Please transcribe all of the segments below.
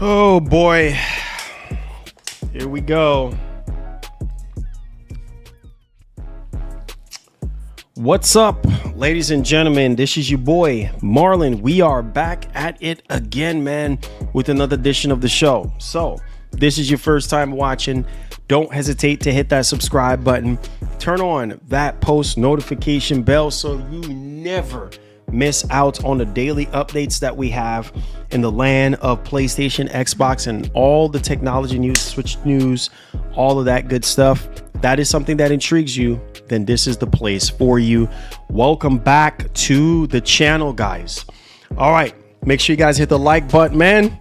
Oh boy, here we go. What's up, ladies and gentlemen? This is your boy Marlon. We are back at it again, man, with another edition of the show. So this is your first time watching, don't hesitate to hit that subscribe button, turn on that post notification bell so you never miss out on the daily updates that we have in the land of PlayStation, Xbox, and all the technology news, Switch news, all of that good stuff. That is something that intrigues you, then this is the place for you. Welcome back to the channel, guys. All right, make sure you guys hit the like button, man.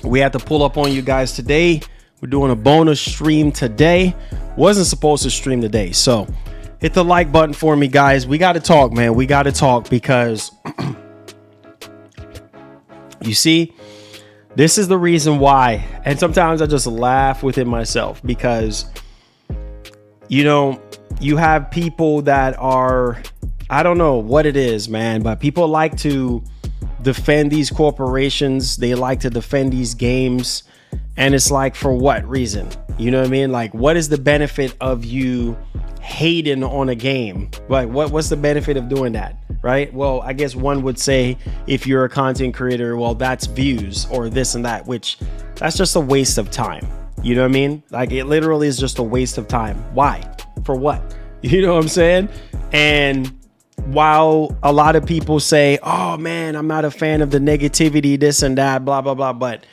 We had to pull up on you guys today. We're doing a bonus stream today. Wasn't supposed to stream today, so hit the like button for me, guys. We got to talk, man. We got to talk because you see, this is the reason why. And sometimes I just laugh within myself because, you know, you have people that are, I don't know what it is, man, but people like to defend these corporations. They like to defend these games. And it's like, for what reason? You know what I mean? Like, what is the benefit of you hating on a game? Like, what's the benefit of doing that? Right? Well, I guess one would say if you're a content creator, well, that's views or this and that, which that's just a waste of time. You know what I mean? Like, it literally is just a waste of time. Why? For what? You know what I'm saying? And while a lot of people say, oh man, I'm not a fan of the negativity, this and that, blah, blah, blah. But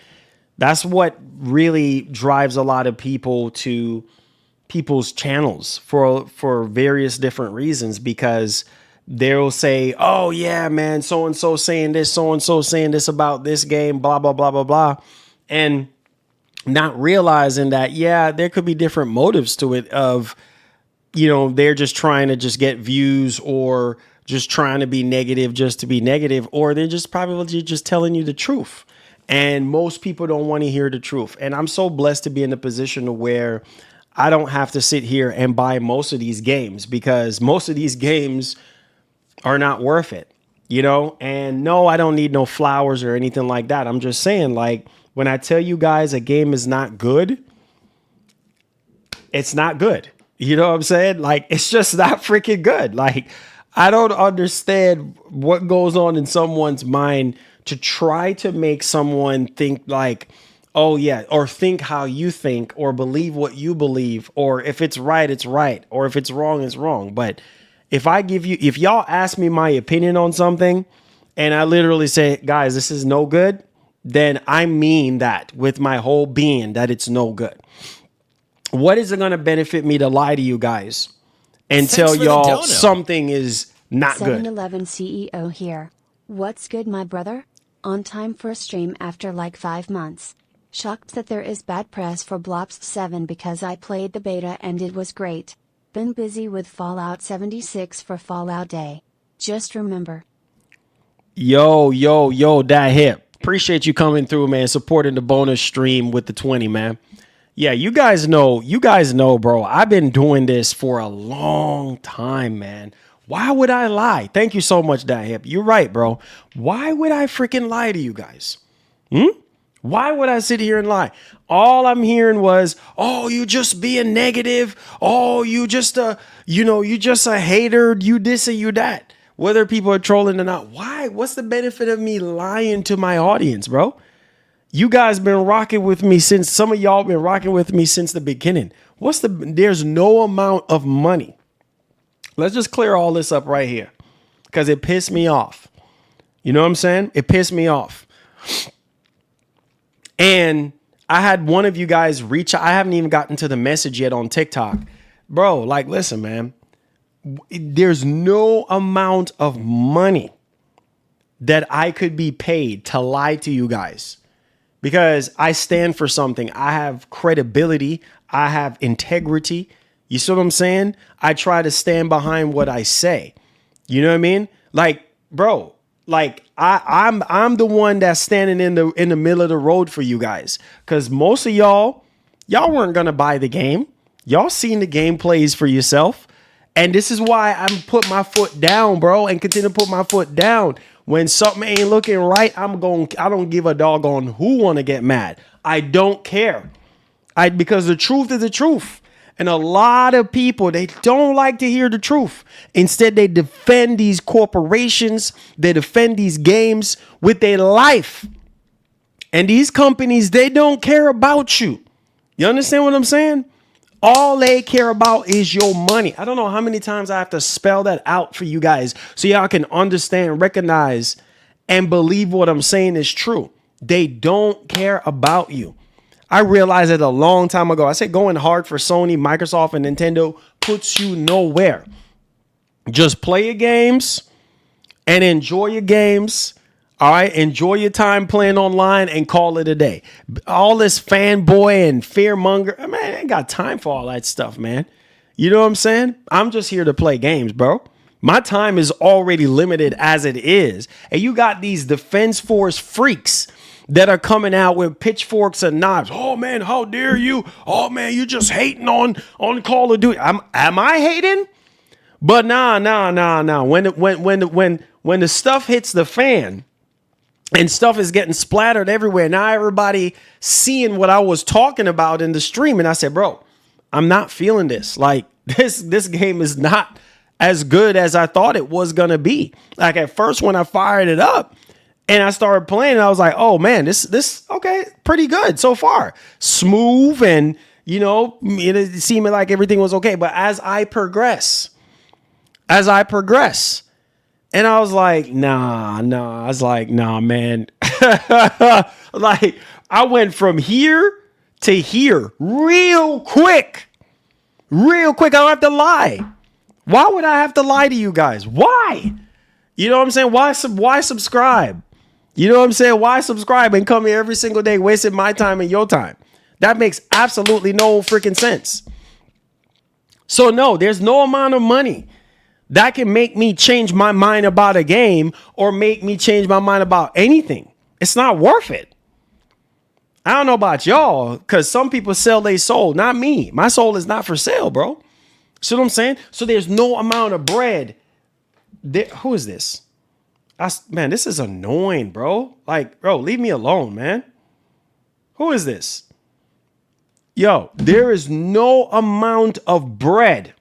that's what really drives a lot of people to people's channels for various different reasons, because they'll say, oh yeah, man, so-and-so saying this, so-and-so saying this about this game, blah, blah, blah, blah, blah. And not realizing that, yeah, there could be different motives to it of, you know, they're just trying to just get views or just trying to be negative just to be negative, or they're just probably just telling you the truth. And most people don't want to hear the truth. And I'm so blessed to be in the position to where I don't have to sit here and buy most of these games, because most of these games are not worth it, you know? And no, I don't need no flowers or anything like that. I'm just saying, like, when I tell you guys a game is not good, it's not good. You know what I'm saying? Like, it's just not freaking good. Like, I don't understand what goes on in someone's mind to try to make someone think like, oh yeah, or think how you think, or believe what you believe, or if it's right, it's right, or if it's wrong, it's wrong. But if y'all ask me my opinion on something and I literally say, guys, this is no good, then I mean that with my whole being, that it's no good. What is it going to benefit me to lie to you guys and tell y'all something is not good? 7-Eleven CEO here. What's good, my brother? On time for a stream after like 5 months. Shocked that there is bad press for Blops 7 because I played the beta and it was great. Been busy with Fallout 76 for Fallout Day. Just remember. Yo, that hip. Appreciate you coming through, man, supporting the bonus stream with the 20, man. Yeah, you guys know, bro. I've been doing this for a long time, man. Why would I lie? Thank you so much, that hip. You're right, bro. Why would I freaking lie to you guys? Why would I sit here and lie? All I'm hearing was, oh, you just being negative. Oh, you just a hater. You this and you that. Whether people are trolling or not. Why? What's the benefit of me lying to my audience, bro? You guys been rocking with me since, some of y'all been rocking with me since the beginning. There's no amount of money. Let's just clear all this up right here, because it pissed me off. You know what I'm saying? It pissed me off. And I had one of you guys reach out. I haven't even gotten to the message yet on TikTok. Bro, like, listen, man, there's no amount of money that I could be paid to lie to you guys, because I stand for something. I have credibility. I have integrity. You see what I'm saying? I try to stand behind what I say. You know what I mean? Like, bro, like I'm the one that's standing in the middle of the road for you guys. Cause most of y'all weren't gonna buy the game. Y'all seen the gameplays for yourself. And this is why I'm put my foot down, bro, and continue to put my foot down. When something ain't looking right, I don't give a doggone who want to get mad. I don't care. Because the truth is the truth. And a lot of people, they don't like to hear the truth. Instead, they defend these corporations. They defend these games with their life. And these companies, they don't care about you. You understand what I'm saying? All they care about is your money. I don't know how many times I have to spell that out for you guys so y'all can understand, recognize, and believe what I'm saying is true. They don't care about you. I realized it a long time ago. I said going hard for Sony, Microsoft, and Nintendo puts you nowhere. Just play your games and enjoy your games. All right. Enjoy your time playing online and call it a day. All this fanboy and fearmonger. Man, I ain't got time for all that stuff, man. You know what I'm saying? I'm just here to play games, bro. My time is already limited as it is. And you got these Defense Force freaks that are coming out with pitchforks and knives. Oh man, how dare you? Oh man, you just hating on Call of Duty. Am I hating? But nah. When the stuff hits the fan and stuff is getting splattered everywhere, now everybody seeing what I was talking about in the stream, and I said, bro, I'm not feeling this. Like this game is not as good as I thought it was gonna be. Like at first when I fired it up, and I started playing, and I was like, oh man, this okay, pretty good so far. Smooth, and it seemed like everything was okay. But as I progress, and I was like, nah, man. Like I went from here to here real quick. I don't have to lie. Why would I have to lie to you guys? Why? You know what I'm saying? Why subscribe? You know what I'm saying? Why subscribe and come here every single day, wasting my time and your time? That makes absolutely no freaking sense. So no, there's no amount of money that can make me change my mind about a game or make me change my mind about anything. It's not worth it. I don't know about y'all, because some people sell their soul, not me. My soul is not for sale, bro. See what I'm saying? So there's no amount of bread. Who is this? Man, this is annoying, bro. Like, bro, leave me alone, man. Who is this? Yo, there is no amount of bread.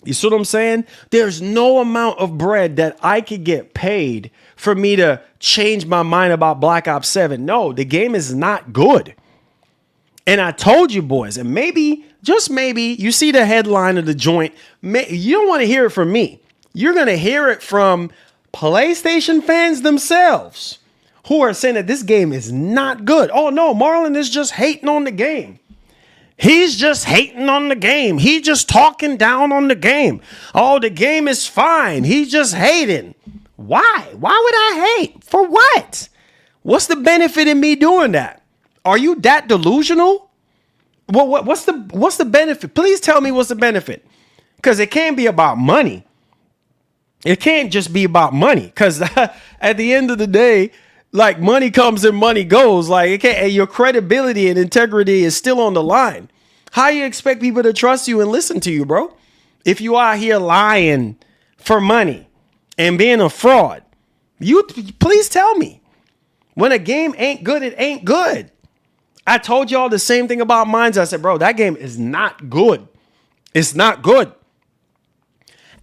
You see what I'm saying? There's no amount of bread that I could get paid for me to change my mind about Black Ops 7. No, the game is not good. And I told you boys, and maybe, just maybe, you see the headline of the joint. You don't want to hear it from me. You're going to hear it from PlayStation fans themselves who are saying that this game is not good. Oh no, Marlon is just hating on the game. He's just hating on the game. He's just talking down on the game. Oh, the game is fine. He's just hating. Why? Why would I hate? For what? What's the benefit in me doing that? Are you that delusional? Well, what's the benefit? Please tell me what's the benefit. Because it can't be about money. It can't just be about money, because at the end of the day, like money comes and money goes. Like it can't, and your credibility and integrity is still on the line. How you expect people to trust you and listen to you, bro? If you out here lying for money and being a fraud, please tell me. When a game ain't good, it ain't good. I told y'all the same thing about Mines. I said, bro, that game is not good. It's not good.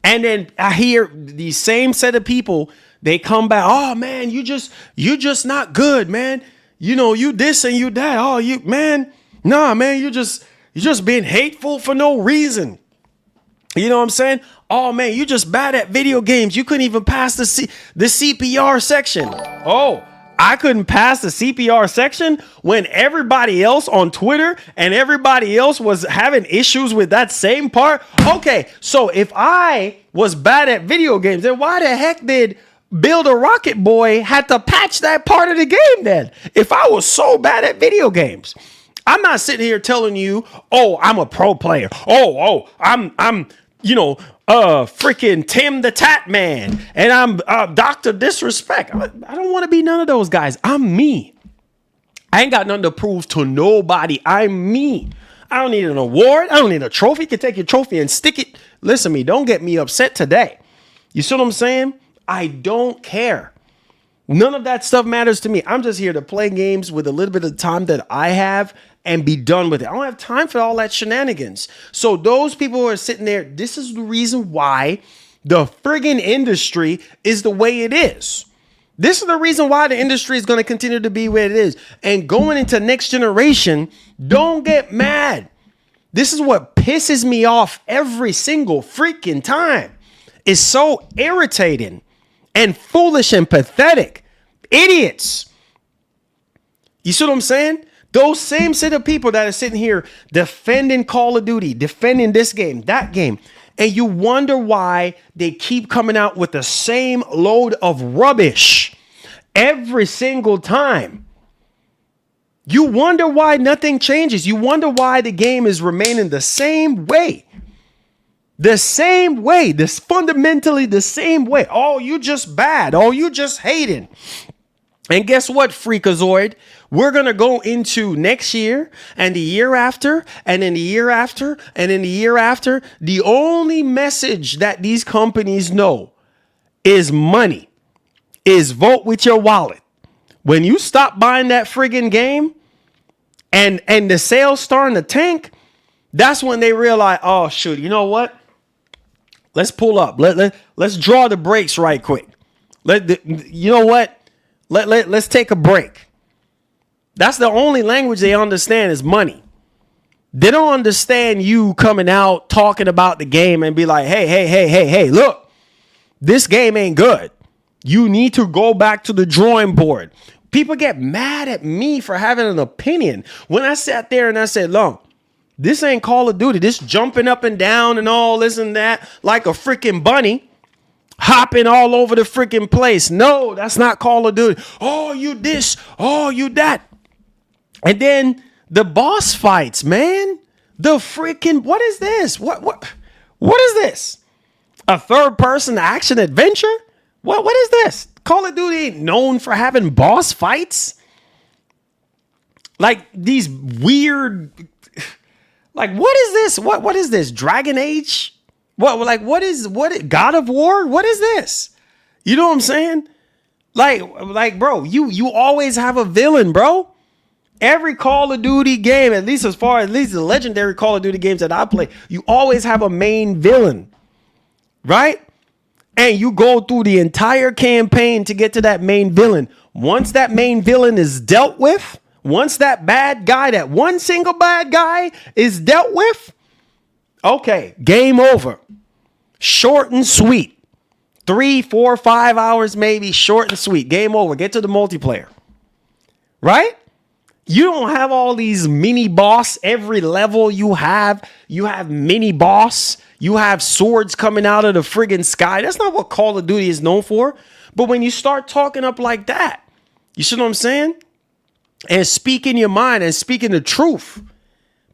And then I hear the same set of people, they come back. Oh man, you just not good, man. You this and you that. Oh, man, you just being hateful for no reason. You know what I'm saying? Oh man, you just bad at video games. You couldn't even pass the CPR section. Oh, I couldn't pass the CPR section when everybody else on Twitter and everybody else was having issues with that same part. Okay, so if I was bad at video games, then why the heck did Build a Rocket Boy had to patch that part of the game then? If I was so bad at video games, I'm not sitting here telling you, oh, I'm a pro player. I'm freaking Tim the Tat Man, and I'm Dr. Disrespect. I don't want to be none of those guys. I'm me. I ain't got nothing to prove to nobody. I'm me. I don't need an award. I don't need a trophy. You can take your trophy and stick it. Listen to me. Don't get me upset today. You see what I'm saying? I don't care. None of that stuff matters to me. I'm just here to play games with a little bit of time that I have and be done with it. I don't have time for all that shenanigans. So those people who are sitting there, this is the reason why the friggin' industry is the way it is. This is the reason why the industry is going to continue to be where it is. And going into next generation, don't get mad. This is what pisses me off every single freaking time. It's so irritating and foolish and pathetic. Idiots. You see what I'm saying? Those same set of people that are sitting here defending Call of Duty, defending this game, that game, and you wonder why they keep coming out with the same load of rubbish every single time. You wonder why nothing changes. You wonder why the game is remaining the same way. The same way. This fundamentally the same way. Oh, you just bad. Oh, you just hating. And guess what, Freakazoid? We're going to go into next year and the year after and then the year after and then the year after. The only message that these companies know is money, is vote with your wallet. When you stop buying that friggin' game and the sales starting to tank, that's when they realize, oh, shoot, you know what? Let's pull up. Let's draw the brakes right quick. You know what? Let's take a break. That's the only language they understand is money. They don't understand you coming out talking about the game and be like, hey, look, this game ain't good. You need to go back to the drawing board. People get mad at me for having an opinion. When I sat there and I said, look, this ain't Call of Duty. This jumping up and down and all this and that like a freaking bunny. Hopping all over the freaking place. No, that's not Call of Duty. Oh, you this. Oh, you that. And then the boss fights, man. The freaking, what is this? What is this? A third person action adventure? What is this? Call of Duty ain't known for having boss fights. Like these weird, like what is this? What is this? Dragon Age? What is God of War? What is this? You know what I'm saying? Like, bro, you always have a villain, bro. Every Call of Duty game, at least the legendary Call of Duty games that I play, you always have a main villain, right? And you go through the entire campaign to get to that main villain. Once that main villain is dealt with, once that one single bad guy is dealt with, okay, game over. Short and sweet. 3, 4, 5 hours maybe, short and sweet. Game over. Get to the multiplayer. Right? You don't have all these mini boss. Every level you have mini boss. You have swords coming out of the friggin' sky. That's not what Call of Duty is known for. But when you start talking up like that, you see what I'm saying? And speaking your mind and speaking the truth,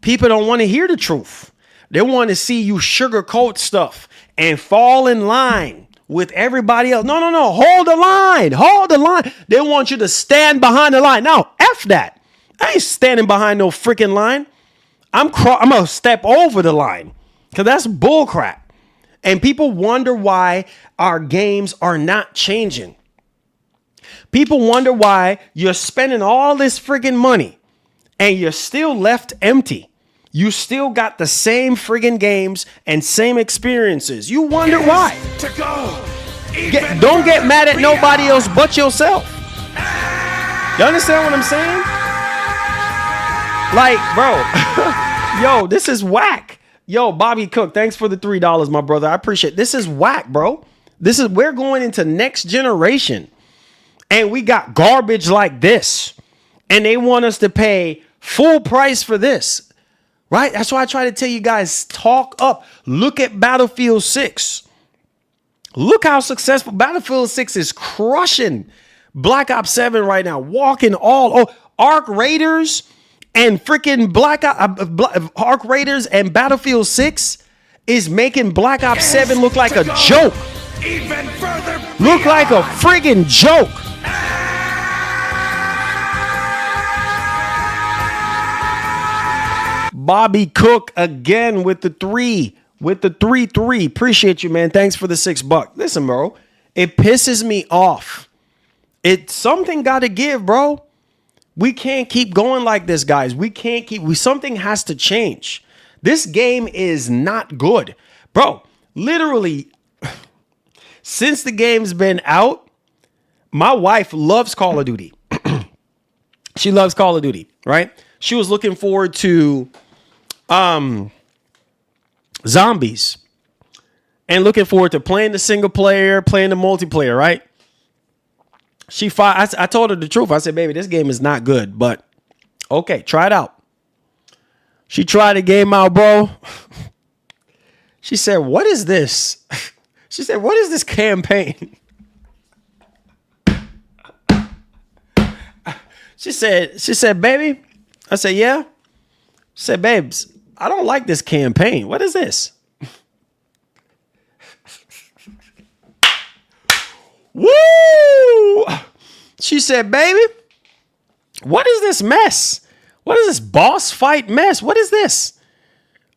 people don't want to hear the truth. They want to see you sugarcoat stuff and fall in line with everybody else. No. Hold the line. They want you to stand behind the line. Now, F that. I ain't standing behind no freaking line. I'm going to step over the line because that's bullcrap. And people wonder why our games are not changing. People wonder why you're spending all this friggin' money and you're still left empty. You still got the same friggin' games and same experiences. You wonder why. Don't get mad at nobody else but yourself. You understand what I'm saying? Like, bro, yo, this is whack. Yo, Bobby Cook, thanks for the $3, my brother. I appreciate it. This is whack, bro. We're going into next generation. and we got garbage like this, and they want us to pay full price for this, right? That's why I try to tell you guys, talk up. Look at Battlefield 6. Look how successful Battlefield 6 is, crushing Black Ops 7 right now, walking all Arc Raiders and freaking Arc Raiders and Battlefield 6 is making Black Ops 7 look like a joke. Even further. Look like a friggin' joke. Bobby Cook again with the 3. With the 3-3. Appreciate you, man. Thanks for the $6. Listen, bro. It pisses me off. Something got to give, bro. We can't keep going like this, guys. Something has to change. This game is not good. Bro, literally, since the game's been out, my wife loves Call of Duty. She loves Call of Duty, right? She was looking forward to zombies and looking forward to playing the single player, playing the multiplayer, right? I told her the truth. I said, baby, this game is not good, but okay, try it out. She tried the game out, bro. She said, what is this? She said, what is this campaign? She said, baby. I said, yeah. She said, babes, I don't like this campaign. What is this? Woo! She said, baby, what is this mess? What is this boss fight mess? What is this?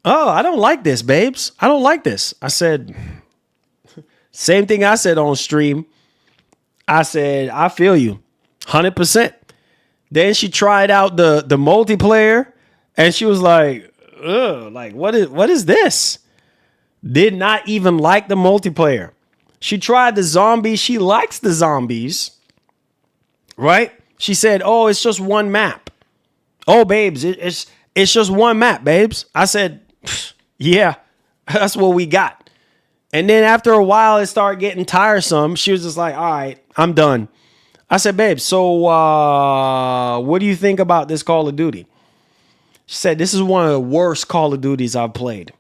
Oh, I don't like this, babes. I don't like this. I said, same thing I said on stream. I said, I feel you 100%. Then she tried out the multiplayer and she was like, ugh, like, what is this? Did not even like the multiplayer. She tried the zombies. She likes the zombies, right? She said, oh, it's just one map. Oh, babes, it's just one map, babes. I said, yeah, that's what we got. And then after a while, it started getting tiresome. She was just like, all right, I'm done. I said, babe, so what do you think about this Call of Duty? She said, this is one of the worst Call of Duties I've played.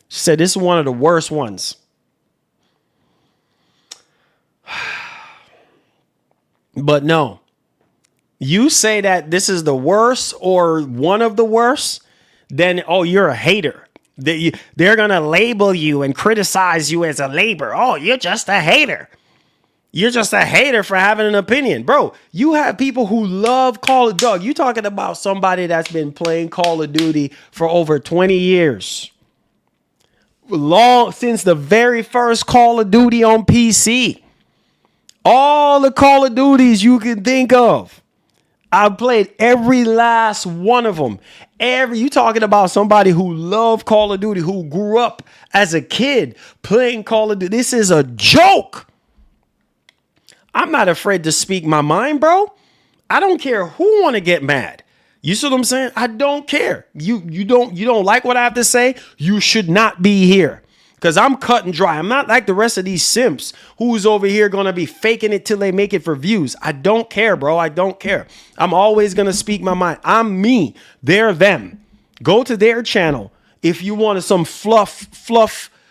She said, this is one of the worst ones. But no, you say that this is the worst or one of the worst, then, oh, you're a hater. They're going to label you and criticize you as a labor. Oh, you're just a hater. You're just a hater for having an opinion. Bro, you have people who love Call of Duty. You talking about somebody that's been playing Call of Duty for over 20 years. Long since the very first Call of Duty on PC. All the Call of Duties you can think of. I've played every last one of them. You talking about somebody who loved Call of Duty, who grew up as a kid playing Call of Duty. This is a joke. I'm not afraid to speak my mind, bro. I don't care who want to get mad. You see what I'm saying? I don't care. You don't like what I have to say? You should not be here. Because I'm cut and dry. I'm not like the rest of these simps who's over here going to be faking it till they make it for views. I don't care, bro. I don't care. I'm always going to speak my mind. I'm me. They're them. Go to their channel if you wanted some fluff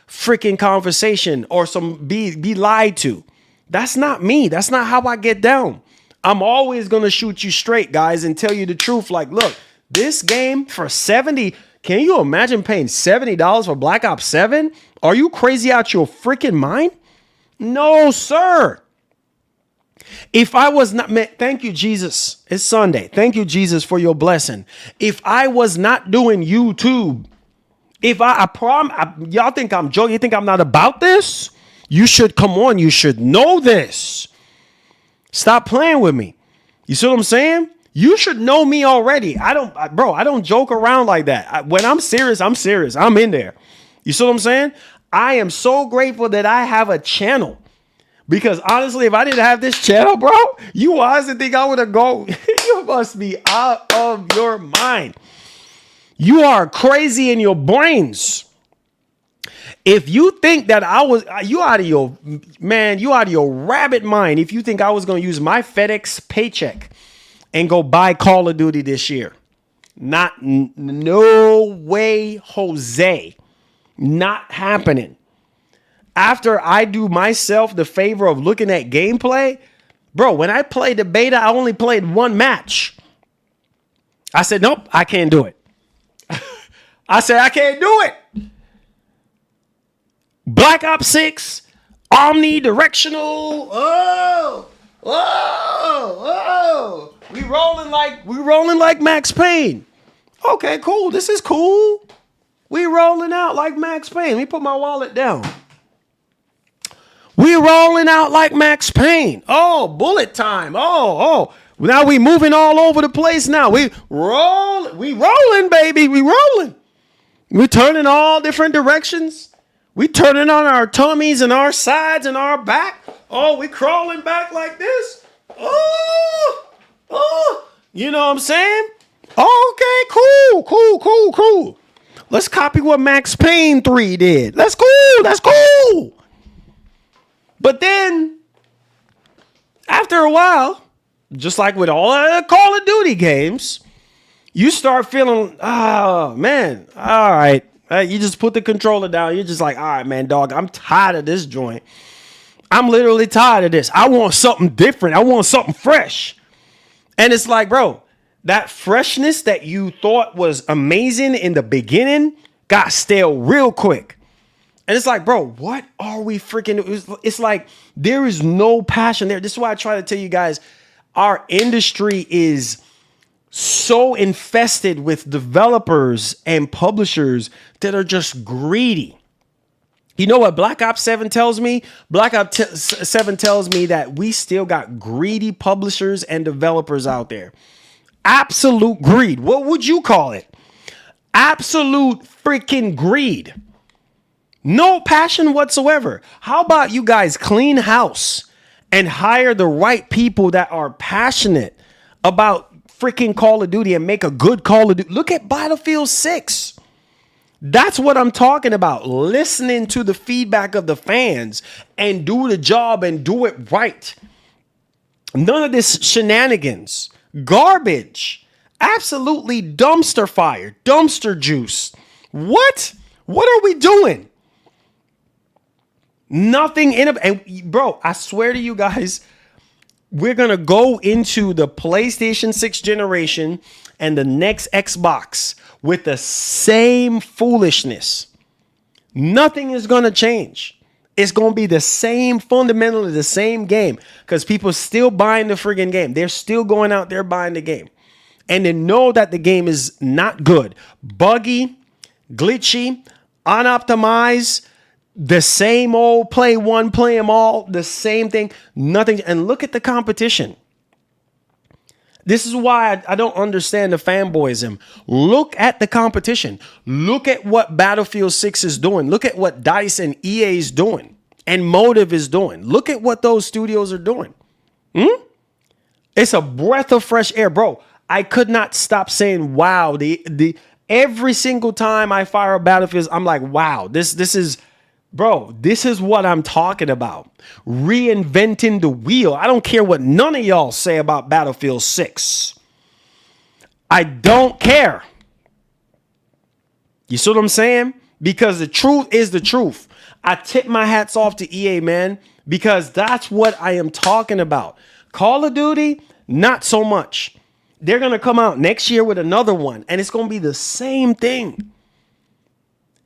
freaking conversation or some be lied to. That's not me. That's not how I get down. I'm always going to shoot you straight, guys, and tell you the truth. Like, look, this game for 70. Can you imagine paying $70 for Black Ops 7? Are you crazy out your freaking mind? No, sir. If I was not, man, thank you, Jesus. It's Sunday. Thank you, Jesus, for your blessing. If I was not doing YouTube, y'all think I'm joking? You think I'm not about this? You should come on. You should know this. Stop playing with me. You see what I'm saying? You should know me already. I don't joke around like that. When I'm serious, I'm serious. I'm in there. You see what I'm saying? I am so grateful that I have a channel. Because honestly, if I didn't have this channel, bro, you honestly think I would have gone. You must be out of your mind. You are crazy in your brains. If you think that you out of your rabbit mind. If you think I was going to use my FedEx paycheck and go buy Call of Duty this year, no way, Jose, not happening. After I do myself the favor of looking at gameplay, bro, when I played the beta, I only played one match. I said, nope, I can't do it. I said, I can't do it. Black Ops 6, omnidirectional. We rolling like Max Payne. Okay, cool. This is cool. We rolling out like Max Payne. Let me put my wallet down. We rolling out like Max Payne. Oh, bullet time. Oh. Now we moving all over the place now. We rolling, baby. We rolling. We turning all different directions. We turning on our tummies and our sides and our back. Oh, we crawling back like this. Oh. You know what I'm saying? Okay, cool. Let's copy what Max Payne 3 did. That's cool. But then, after a while, just like with all other Call of Duty games, you start feeling, oh, man, all right. You just put the controller down. You're just like, all right, man, dog, I'm tired of this joint. I'm literally tired of this. I want something different. I want something fresh. And it's like, bro, that freshness that you thought was amazing in the beginning got stale real quick. And it's like, bro, what are we freaking... It's like there is no passion there. This is why I try to tell you guys, our industry is so infested with developers and publishers that are just greedy. You know what Black Ops 7 tells me? Black Ops 7 tells me that we still got greedy publishers and developers out there. Absolute greed. What would you call it? Absolute freaking greed. No passion whatsoever. How about you guys clean house and hire the right people that are passionate about freaking Call of Duty and make a good Call of Duty? Look at Battlefield 6. That's what I'm talking about. Listening to the feedback of the fans and do the job and do it right. None of this shenanigans. Garbage. Absolutely dumpster fire. Dumpster juice. What? What are we doing? Nothing in it. And bro, I swear to you guys, we're going to go into the PlayStation 6 generation and the next Xbox with the same foolishness. Nothing is going to change. It's going to be the same, fundamentally the same game, because people still buying the friggin' game. They're still going out there buying the game. And they know that the game is not good. Buggy, glitchy, unoptimized, the same old play one, play them all, the same thing, nothing. And look at the competition. This is why I don't understand the fanboyism. Look at the competition. Look at what Battlefield 6 is doing. Look at what DICE and EA is doing and Motive is doing. Look at what those studios are doing. It's a breath of fresh air, bro. I could not stop saying, wow. Every single time I fire a Battlefield, I'm like, wow, this is... Bro, this is what I'm talking about. Reinventing the wheel. I don't care what none of y'all say about Battlefield 6. I don't care. You see what I'm saying? Because the truth is the truth. I tip my hats off to EA, man, because that's what I am talking about. Call of Duty, not so much. They're going to come out next year with another one, and it's going to be the same thing.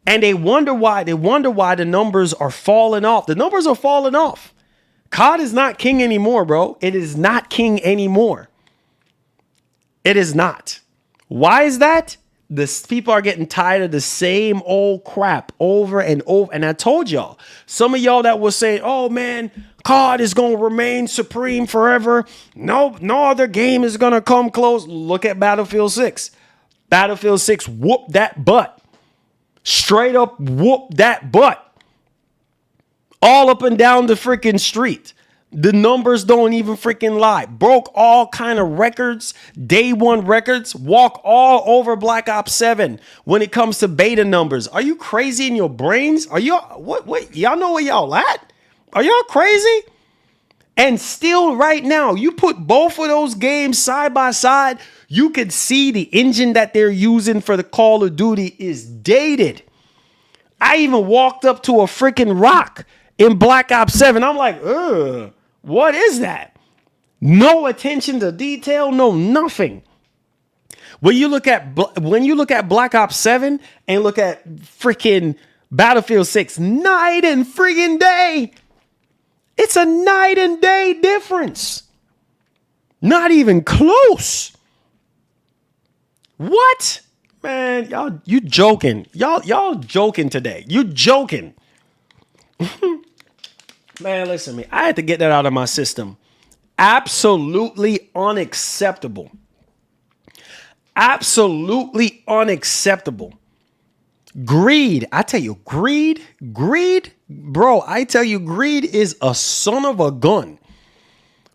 And they wonder why the numbers are falling off. The numbers are falling off. COD is not king anymore, bro. It is not king anymore. It is not. Why is that? People are getting tired of the same old crap over and over. And I told y'all, some of y'all that was saying, oh man, COD is going to remain supreme forever. No other game is going to come close. Look at Battlefield 6. Battlefield 6 whooped that butt. Straight up whoop that butt. All up and down the freaking street. The numbers don't even freaking lie. Broke all kind of records, day one records, walk all over Black Ops 7 when it comes to beta numbers. Are you crazy in your brains? Are you what y'all know where y'all at? Are y'all crazy? And still right now, you put both of those games side by side, you could see the engine that they're using for the Call of Duty is dated. I even walked up to a freaking rock in Black Ops 7. I'm like, ugh. What is that? No attention to detail, no nothing. When you look at Black Ops 7 and look at freaking Battlefield 6, night and friggin' day. It's a night and day difference. Not even close. What? Man, you joking. Y'all joking today. You joking. Man, listen to me. I had to get that out of my system. Absolutely unacceptable. Absolutely unacceptable. Greed. I tell you, greed, bro, I tell you, greed is a son of a gun.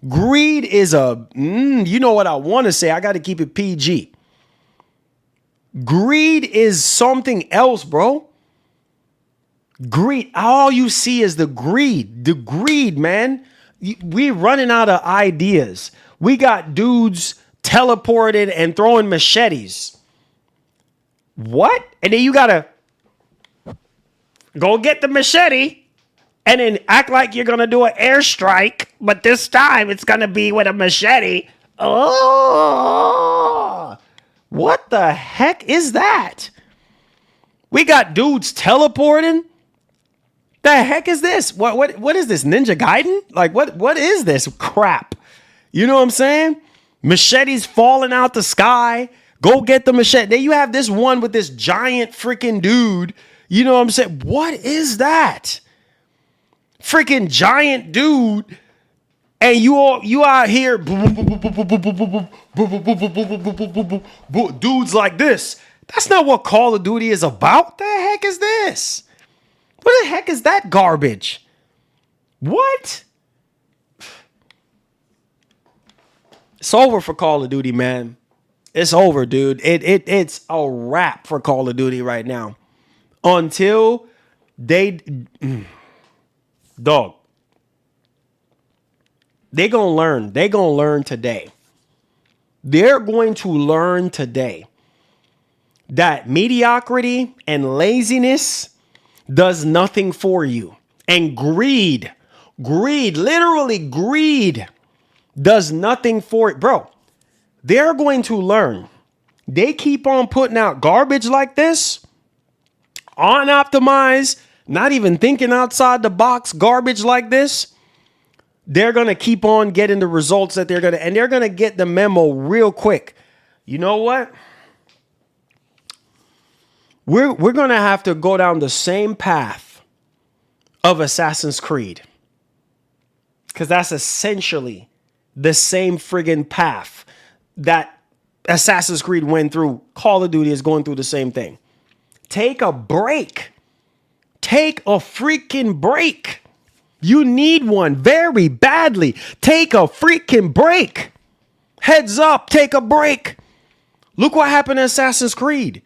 Greed is you know what I want to say. I got to keep it PG. Greed is something else, bro. Greed. All you see is the greed, man. We running out of ideas. We got dudes teleported and throwing machetes. What? And then you gotta go get the machete and then act like you're gonna do an airstrike, but this time it's gonna be with a machete. Oh, what the heck is that? We got dudes teleporting. The heck is this? What is this? Ninja Gaiden? Like what is this crap? You know what I'm saying? Machetes falling out the sky. Go get the machete. Then you have this one with this giant freaking dude. You know what I'm saying? What is that? Freaking giant dude. And you out here dudes like this. That's not what Call of Duty is about. The heck is this? What the heck is that garbage? What? It's over for Call of Duty, man. It's over, dude. It's a wrap for Call of Duty right now. Until they... Dog. They're going to learn. They're going to learn today. They're going to learn today that mediocrity and laziness does nothing for you. And greed, literally greed does nothing for it. Bro, they're going to learn. They keep on putting out garbage like this, unoptimized, not even thinking outside the box garbage like this. They're going to keep on getting the results that they're going to, and they're going to get the memo real quick. You know what? We're going to have to go down the same path of Assassin's Creed. Because that's essentially the same friggin' path that Assassin's Creed went through. Call of Duty is going through the same thing. Take a break. Take a freaking break. You need one very badly. Take a freaking break. Heads up, take a break. Look what happened to Assassin's Creed.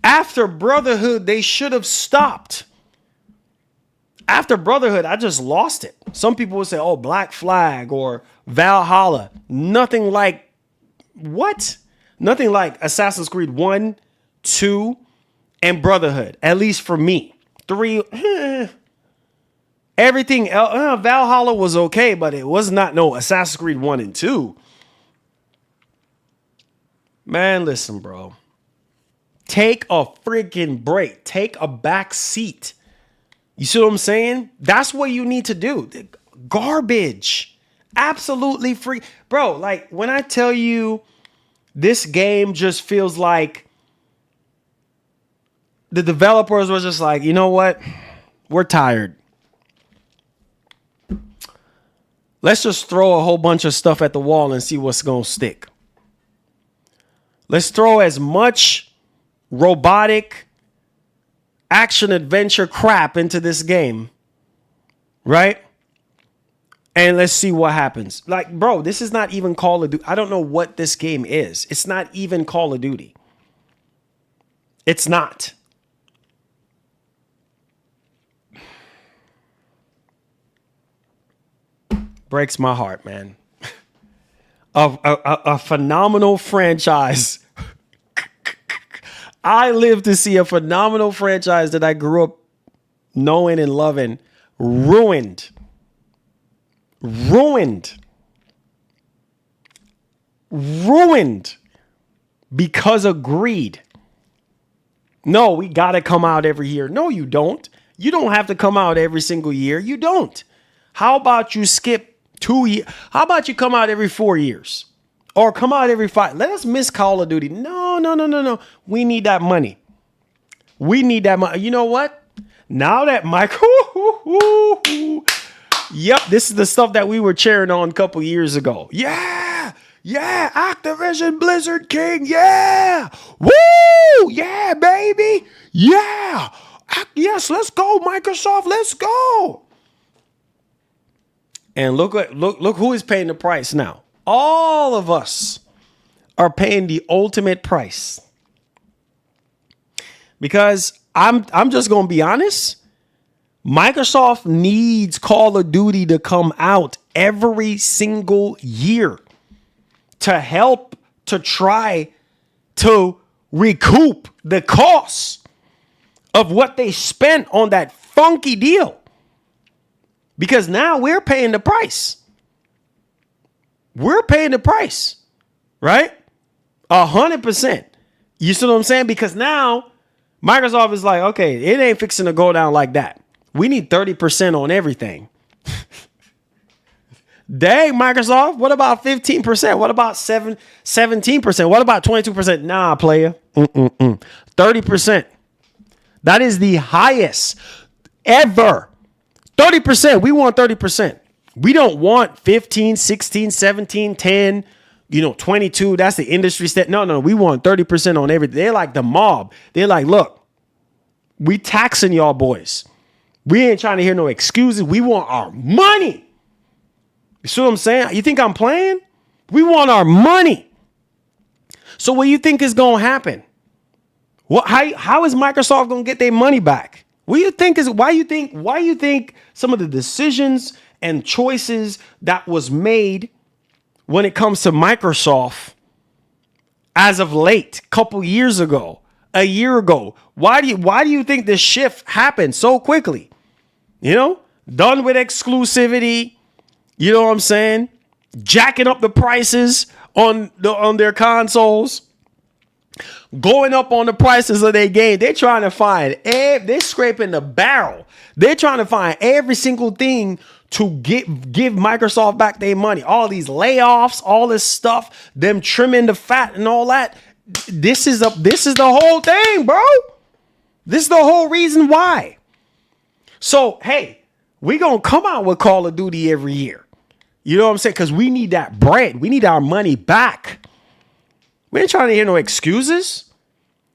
After Brotherhood, they should have stopped. After Brotherhood, I just lost it. Some people would say, oh, Black Flag or Valhalla. Nothing like, what? Nothing like Assassin's Creed 1, 2, and Brotherhood. At least for me. 3, everything else, Valhalla was okay, but it was not no Assassin's Creed 1 and 2. Man, listen, bro. Take a freaking break. Take a back seat. You see what I'm saying? That's what you need to do. Garbage. Absolutely free. Bro, like when I tell you this game just feels like the developers were just like, you know what? We're tired. Let's just throw a whole bunch of stuff at the wall and see what's going to stick. Let's throw as much robotic action adventure crap into this game, right? And let's see what happens. Like, bro, this is not even Call of Duty. I don't know what this game is. It's not even Call of Duty. It's not. Breaks my heart, man. A phenomenal franchise. I live to see a phenomenal franchise that I grew up knowing and loving ruined. Because of greed. No, we got to come out every year. No, you don't. You don't have to come out every single year. You don't. How about you skip 2 years? How about you come out every 4 years? Or come out every 5? Let us miss Call of Duty. No. We need that money. We need that money. You know what? Now that yep, this is the stuff that we were cheering on a couple years ago. Yeah, Activision Blizzard King, yeah, woo, yeah, baby, yeah, yes, let's go, Microsoft, let's go. And look who is paying the price now. All of us are paying the ultimate price. Because I'm just gonna be honest. Microsoft needs Call of Duty to come out every single year to help to try to recoup the costs of what they spent on that funky deal. Because now we're paying the price. We're paying the price, right? 100%. You see what I'm saying? Because now Microsoft is like, okay, it ain't fixing to go down like that. We need 30% on everything. Dang, Microsoft, what about 15%? What about 17%? What about 22%? Nah, player. 30%. That is the highest ever. 30%. We want 30%. We don't want 15, 16, 17, 10, 22. That's the industry stat. No. We want 30% on everything. They're like the mob. They're like, look, we taxing y'all boys. We ain't trying to hear no excuses. We want our money. You see what I'm saying? You think I'm playing? We want our money. So what do you think is going to happen? How is Microsoft going to get their money back? What do you think why you think some of the decisions and choices that was made when it comes to Microsoft as of late, couple years ago, a year ago, why do you think this shift happened so quickly? Done with exclusivity, you know what I'm saying? Jacking up the prices on their consoles, going up on the prices of their game. They're trying to find, they're scraping the barrel. They're trying to find every single thing to give Microsoft back their money. All these layoffs, all this stuff, them trimming the fat and all that. This is the whole thing, bro. This is the whole reason why. So, hey, we going to come out with Call of Duty every year. You know what I'm saying? Because we need that bread. We need our money back. We ain't trying to hear no excuses.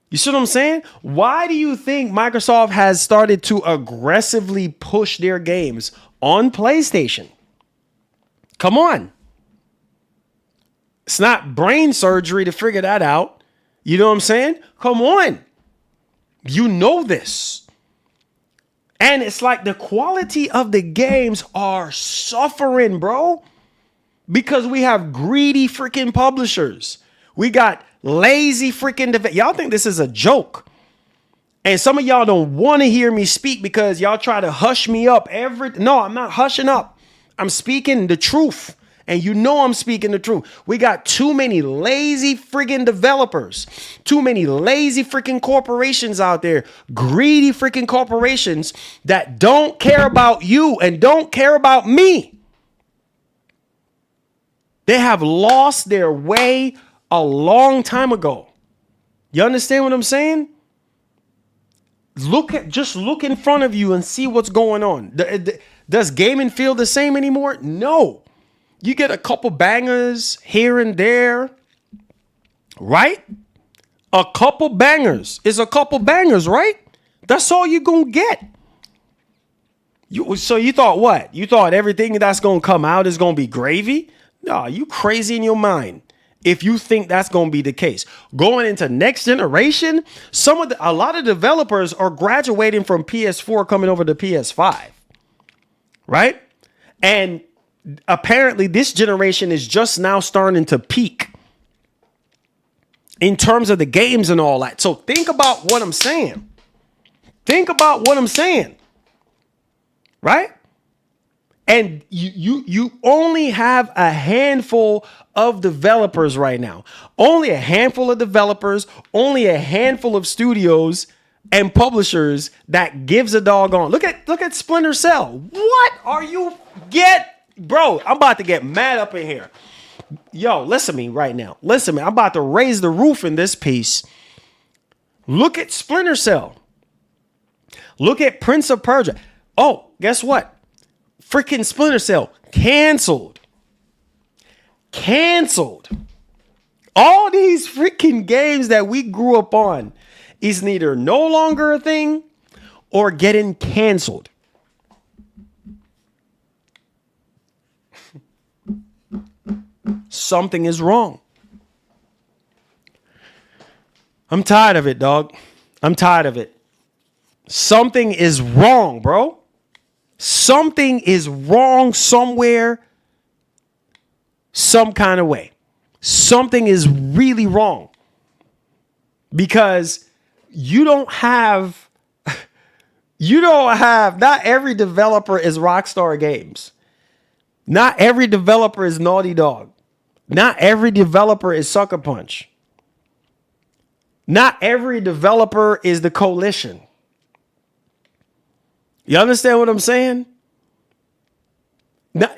You see what I'm saying? Why do you think Microsoft has started to aggressively push their games on PlayStation? Come on. It's not brain surgery to figure that out. You know what I'm saying? Come on. You know this. And it's like the quality of the games are suffering, bro. Because we have greedy freaking publishers. We got lazy freaking y'all think this is a joke. And some of y'all don't want to hear me speak because y'all try to hush me up. No, I'm not hushing up. I'm speaking the truth. And you know I'm speaking the truth. We got too many lazy freaking developers. Too many lazy freaking corporations out there. Greedy freaking corporations that don't care about you and don't care about me. They have lost their way a long time ago. You understand what I'm saying? Just look in front of you and see what's going on. Does gaming feel the same anymore? No. You get a couple bangers here and there, right? A couple bangers is a couple bangers, right? That's all you're going to get. So you thought what? You thought everything that's going to come out is going to be gravy? No, you crazy in your mind. If you think that's going to be the case, going into next generation, a lot of developers are graduating from PS4 coming over to PS5, right? And apparently this generation is just now starting to peak in terms of the games and all that. So think about what I'm saying. Think about what I'm saying. Right? And you only have a handful of developers right now. Only a handful of developers, only a handful of studios and publishers that gives a doggone. Look at Splinter Cell. What are you bro? I'm about to get mad up in here. Yo, listen to me right now. Listen to me. I'm about to raise the roof in this piece. Look at Splinter Cell. Look at Prince of Persia. Oh, guess what? Freaking Splinter Cell canceled. All these freaking games that we grew up on is neither no longer a thing or getting canceled. Something is wrong. I'm tired of it, dog. I'm tired of it. Something is wrong, bro. Something is wrong somewhere, some kind of way. Something is really wrong because not every developer is Rockstar Games. Not every developer is Naughty Dog. Not every developer is Sucker Punch. Not every developer is the Coalition. You understand what I'm saying? Now,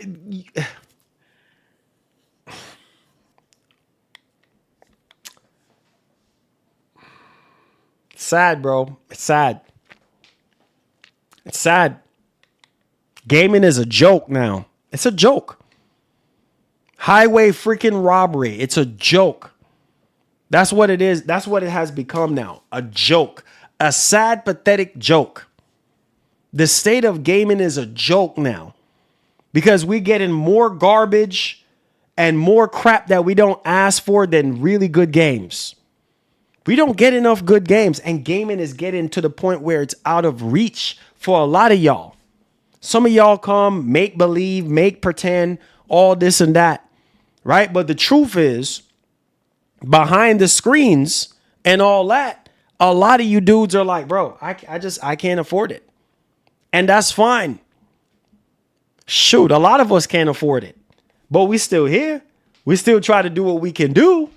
sad, bro. It's sad. It's sad. Gaming is a joke now. It's a joke. Highway freaking robbery. It's a joke. That's what it is. That's what it has become now. A joke. A sad, pathetic joke. The state of gaming is a joke now because we're getting more garbage and more crap that we don't ask for than really good games. We don't get enough good games, and gaming is getting to the point where it's out of reach for a lot of y'all. Some of y'all come, make believe, make pretend, all this and that, right? But the truth is, behind the screens and all that, a lot of you dudes are like, bro, I can't afford it. And that's fine. Shoot, a lot of us can't afford it. But we still here. We still try to do what we can do.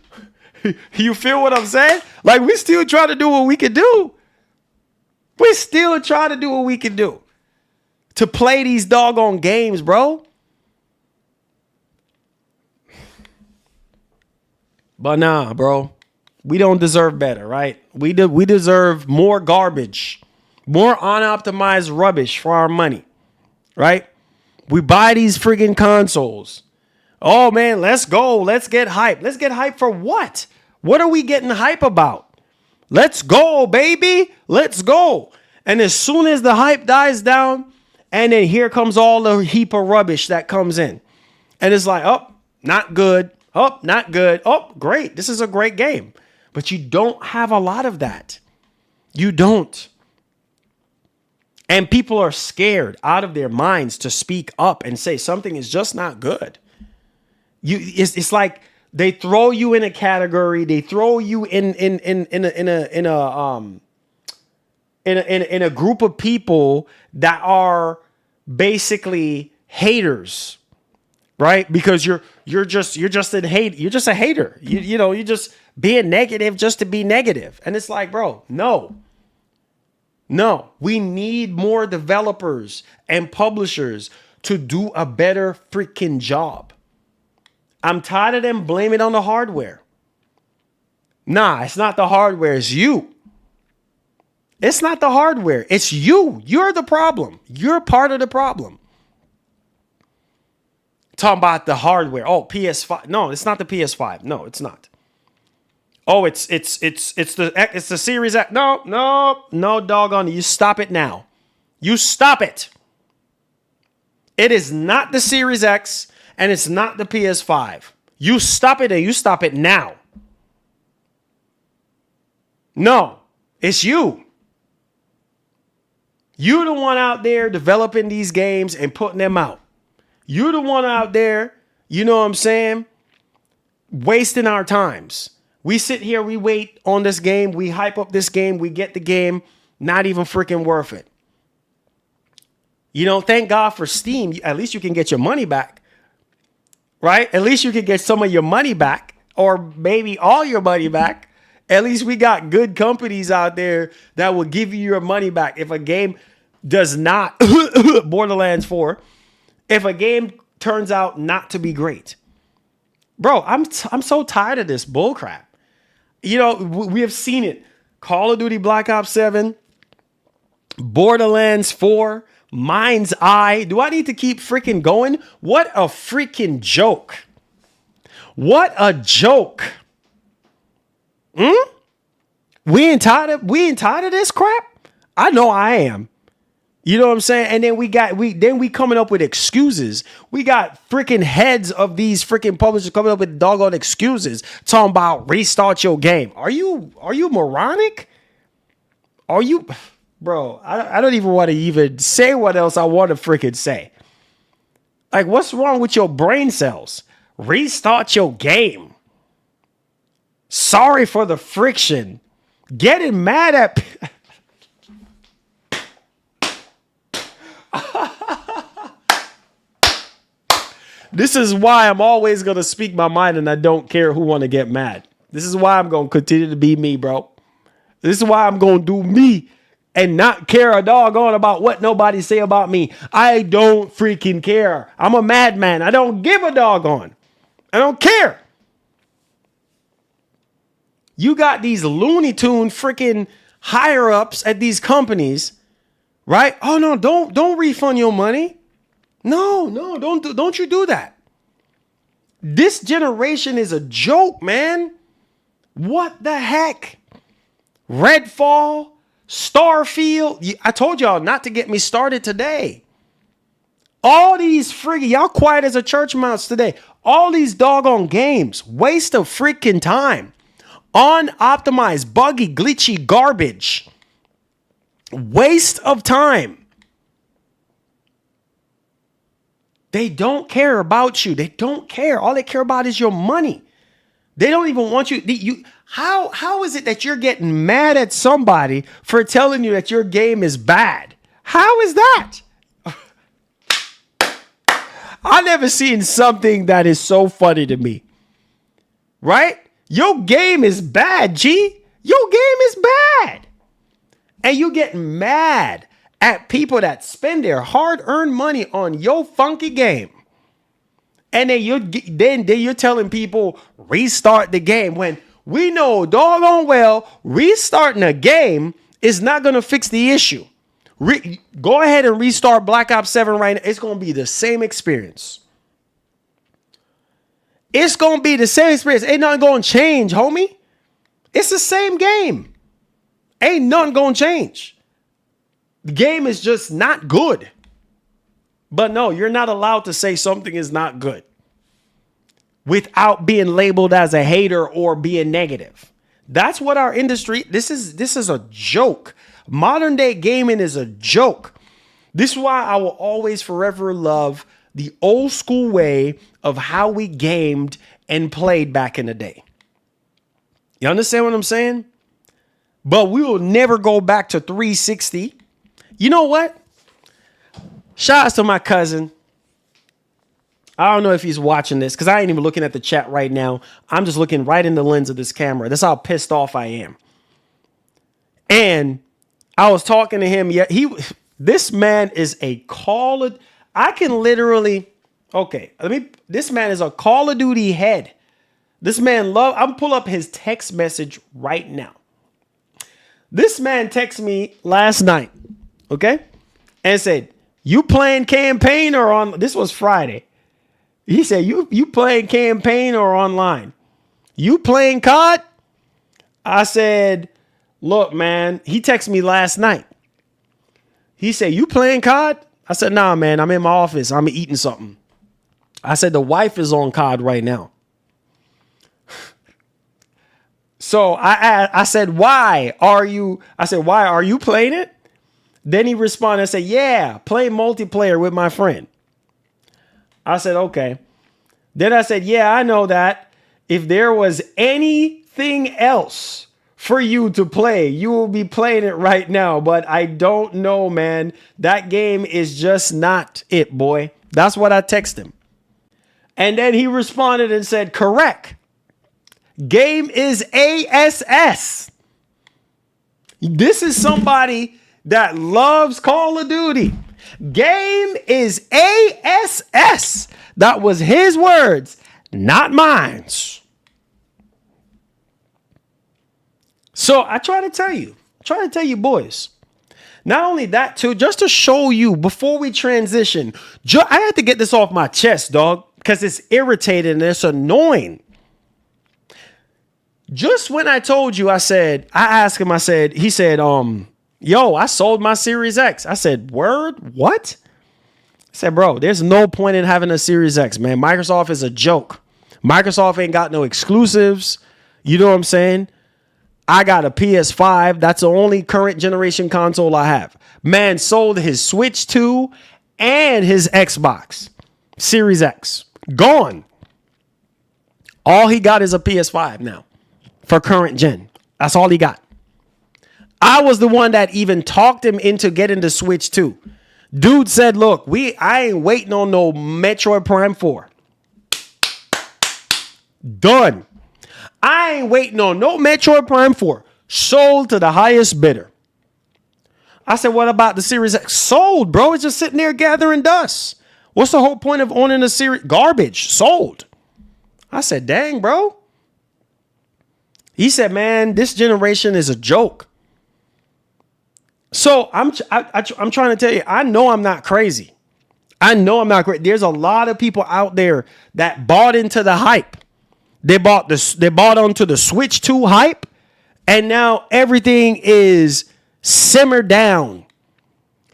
You feel what I'm saying? Like, we still try to do what we can do. We still try to do what we can do. To play these doggone games, bro. But nah, bro. We don't deserve better, right? We deserve more garbage. More unoptimized rubbish for our money, right? We buy these friggin' consoles. Oh, man, let's go. Let's get hype. Let's get hype for what? What are we getting hype about? Let's go, baby. Let's go. And as soon as the hype dies down, and then here comes all the heap of rubbish that comes in. And it's like, oh, not good. Oh, not good. Oh, great. This is a great game. But you don't have a lot of that. You don't. And people are scared out of their minds to speak up and say something is just not good. It's like they throw you in a category. They throw you in a group of people that are basically haters, right? Because you're just a hate. You're just a hater. You're just being negative just to be negative. And it's like, bro, no, we need more developers and publishers to do a better freaking job. I'm tired of them blaming it on the hardware. Nah, it's not the hardware. It's you. It's not the hardware. It's you. You're the problem. You're part of the problem. Talking about the hardware. Oh, PS5. No, it's not the PS5. No, it's not. Oh, it's the Series X. No, doggone it. You stop it now. You stop it. It is not the Series X and it's not the PS5. You stop it and you stop it now. No, it's you. You're the one out there developing these games and putting them out. You're the one out there, you know what I'm saying, wasting our times. We sit here, we wait on this game, we hype up this game, we get the game, not even freaking worth it. You know, thank God for Steam. At least you can get your money back, right? At least you can get some of your money back, or maybe all your money back. At least we got good companies out there that will give you your money back. If a game does not, Borderlands 4, if a game turns out not to be great. Bro, I'm so tired of this bullcrap. You know, we have seen it. Call of Duty Black Ops 7, Borderlands 4, Mind's Eye. Do I need to keep freaking going? What a freaking joke. What a joke. We ain't tired of this crap? I know I am. You know what I'm saying? And then we coming up with excuses. We got freaking heads of these freaking publishers coming up with doggone excuses, talking about restart your game. Are you moronic? Are you, bro? I don't even want to even say what else I want to freaking say. Like, what's wrong with your brain cells? Restart your game. Sorry for the friction. Getting mad at. This is why I'm always going to speak my mind and I don't care who want to get mad. This is why I'm going to continue to be me, bro. This is why I'm going to do me and not care a doggone about what nobody say about me. I don't freaking care. I'm a madman. I don't give a doggone. I don't care. You got these Looney Tune freaking higher ups at these companies, right? Oh no, don't refund your money. No, don't you do that. This generation is a joke, man. What the heck? Redfall, Starfield. I told y'all not to get me started today. All these freaking, y'all quiet as a church mouse today. All these doggone games, waste of freaking time. Unoptimized, buggy, glitchy garbage. Waste of time. They don't care about you. They don't care. All they care about is your money. They don't even want you. How is it that you're getting mad at somebody for telling you that your game is bad? How is that? I've never seen something that is so funny to me. Right? Your game is bad, G. Your game is bad. And you get mad at people that spend their hard-earned money on your funky game. And then you're telling people restart the game when we know doggone well restarting a game is not going to fix the issue. Go ahead and restart Black Ops 7 right now. It's going to be the same experience. It's going to be the same experience. Ain't nothing going to change, homie. It's the same game. Ain't nothing going to change. The game is just not good. But no, you're not allowed to say something is not good without being labeled as a hater or being negative. That's what our industry, this is a joke. Modern day gaming is a joke. This is why I will always forever love the old school way of how we gamed and played back in the day. You understand what I'm saying? But we will never go back to 360. You know what? Shout out to my cousin. I don't know if he's watching this because I ain't even looking at the chat right now. I'm just looking right in the lens of this camera. That's how pissed off I am. And I was talking to him. Yeah, this man is a Call of. I can literally. Okay, this man is a Call of Duty head. This man I'm pull up his text message right now. This man texted me last night. Okay, and said, "You playing campaign or on?" This was Friday. He said, "You playing campaign or online? You playing COD?" I said, "Look, man." He texted me last night. He said, "You playing COD?" I said, nah, man, I'm in my office. I'm eating something. I said, the wife is on COD right now. So I said, why are you playing it? Then he responded and said, yeah, play multiplayer with my friend. I said, okay. Then I said, yeah, I know that. If there was anything else for you to play, you will be playing it right now. But I don't know, man. That game is just not it, boy. That's what I texted him. And then he responded and said, correct. Game is ASS. This is somebody that loves Call of Duty. Game is ASS. That was his words, not mine. So I try to tell you, boys. Not only that, too, just to show you before we transition, I had to get this off my chest, dog, because it's irritating and it's annoying. Just when I told you, he said, yo, I sold my Series X. I said, word? What? I said, bro, there's no point in having a Series X, man. Microsoft is a joke. Microsoft ain't got no exclusives. You know what I'm saying? I got a PS5. That's the only current generation console I have. Man sold his Switch 2 and his Xbox Series X. Gone. All he got is a PS5 now for current gen. That's all he got. I was the one that even talked him into getting the Switch 2. Dude said, look, I ain't waiting on no Metroid Prime 4. Done. I ain't waiting on no Metroid Prime 4. Sold to the highest bidder. I said, what about the Series X? Sold, bro. It's just sitting there gathering dust. What's the whole point of owning a series? Garbage. Sold. I said, dang, bro. He said, man, this generation is a joke. So I'm trying to tell you, I know I'm not crazy. I know I'm not crazy. There's a lot of people out there that bought into the hype. They bought onto the Switch 2 hype, and now everything is simmered down.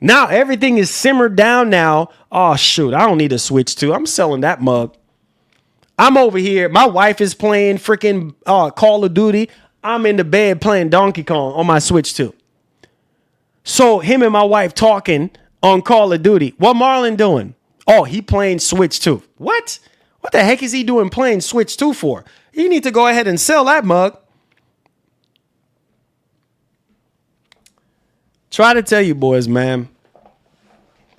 Now everything is simmered down now. Oh, shoot, I don't need a Switch 2. I'm selling that mug. I'm over here. My wife is playing freaking Call of Duty. I'm in the bed playing Donkey Kong on my Switch 2. So him and my wife talking on Call of Duty. What Marlon doing? Oh, he playing Switch 2. What? What the heck is he doing playing Switch 2 for? You need to go ahead and sell that mug. Try to tell you boys, man.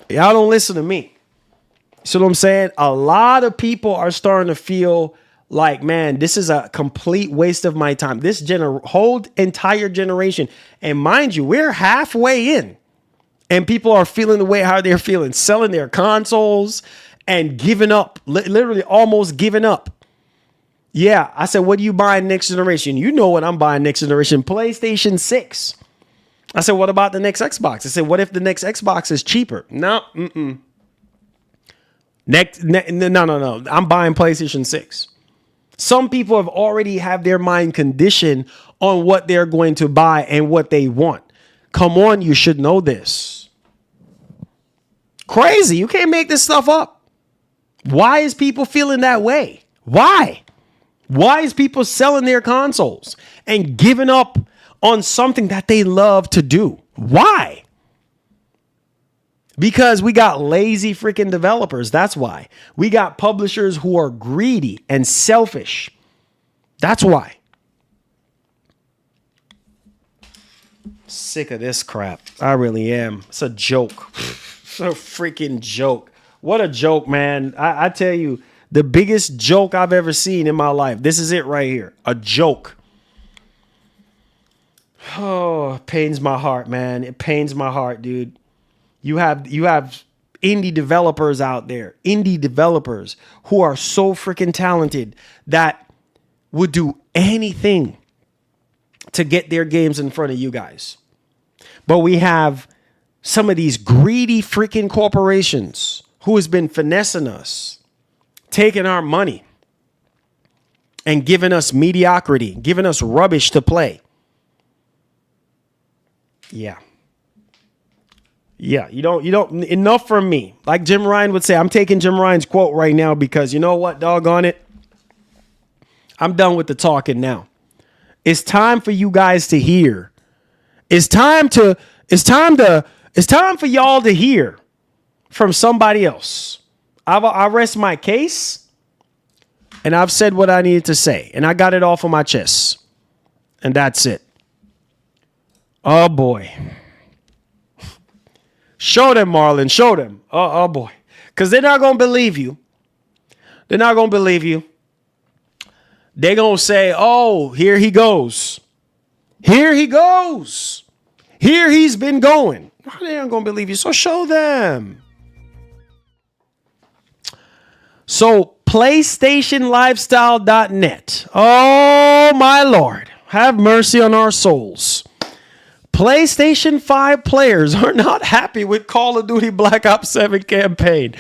Y'all don't listen to me. See what I'm saying? A lot of people are starting to feel like, man, this is a complete waste of my time. This whole entire generation. And mind you, we're halfway in. And people are feeling the way how they're feeling. Selling their consoles and giving up. Literally almost giving up. Yeah, I said, what are you buying next generation? You know what I'm buying next generation. PlayStation 6. I said, what about the next Xbox? I said, what if the next Xbox is cheaper? No, no. I'm buying PlayStation 6. Some people have already have their mind conditioned on what they're going to buy and what they want. Come on, you should know this. Crazy. You can't make this stuff up. Why is people feeling that way? Why? Why is people selling their consoles and giving up on something that they love to do? Why? Because we got lazy freaking developers. That's why. We got publishers who are greedy and selfish. That's why. Sick of this crap. I really am. It's a joke. It's a freaking joke. What a joke, man. I tell you, the biggest joke I've ever seen in my life. This is it right here. A joke. Oh, it pains my heart, man. It pains my heart, dude. You have indie developers out there, indie developers who are so freaking talented that would do anything to get their games in front of you guys. But we have some of these greedy freaking corporations who has been finessing us, taking our money and giving us mediocrity, giving us rubbish to play. Yeah. Yeah, you don't, enough from me. Like Jim Ryan would say, I'm taking Jim Ryan's quote right now because you know what, doggone it? I'm done with the talking now. It's time for you guys to hear. It's time for y'all to hear from somebody else. I rest my case and I've said what I needed to say and I got it off of my chest. And that's it. Oh boy. Show them, Marlon. Show them. Oh boy. Because they're not going to believe you. They're not going to believe you. They're going to say, oh, here he goes. Here he goes. Here he's been going. They aren't going to believe you. So show them. So PlayStationLifestyle.net. Oh, my Lord. Have mercy on our souls. PlayStation 5 players are not happy with Call of Duty Black Ops 7 campaign.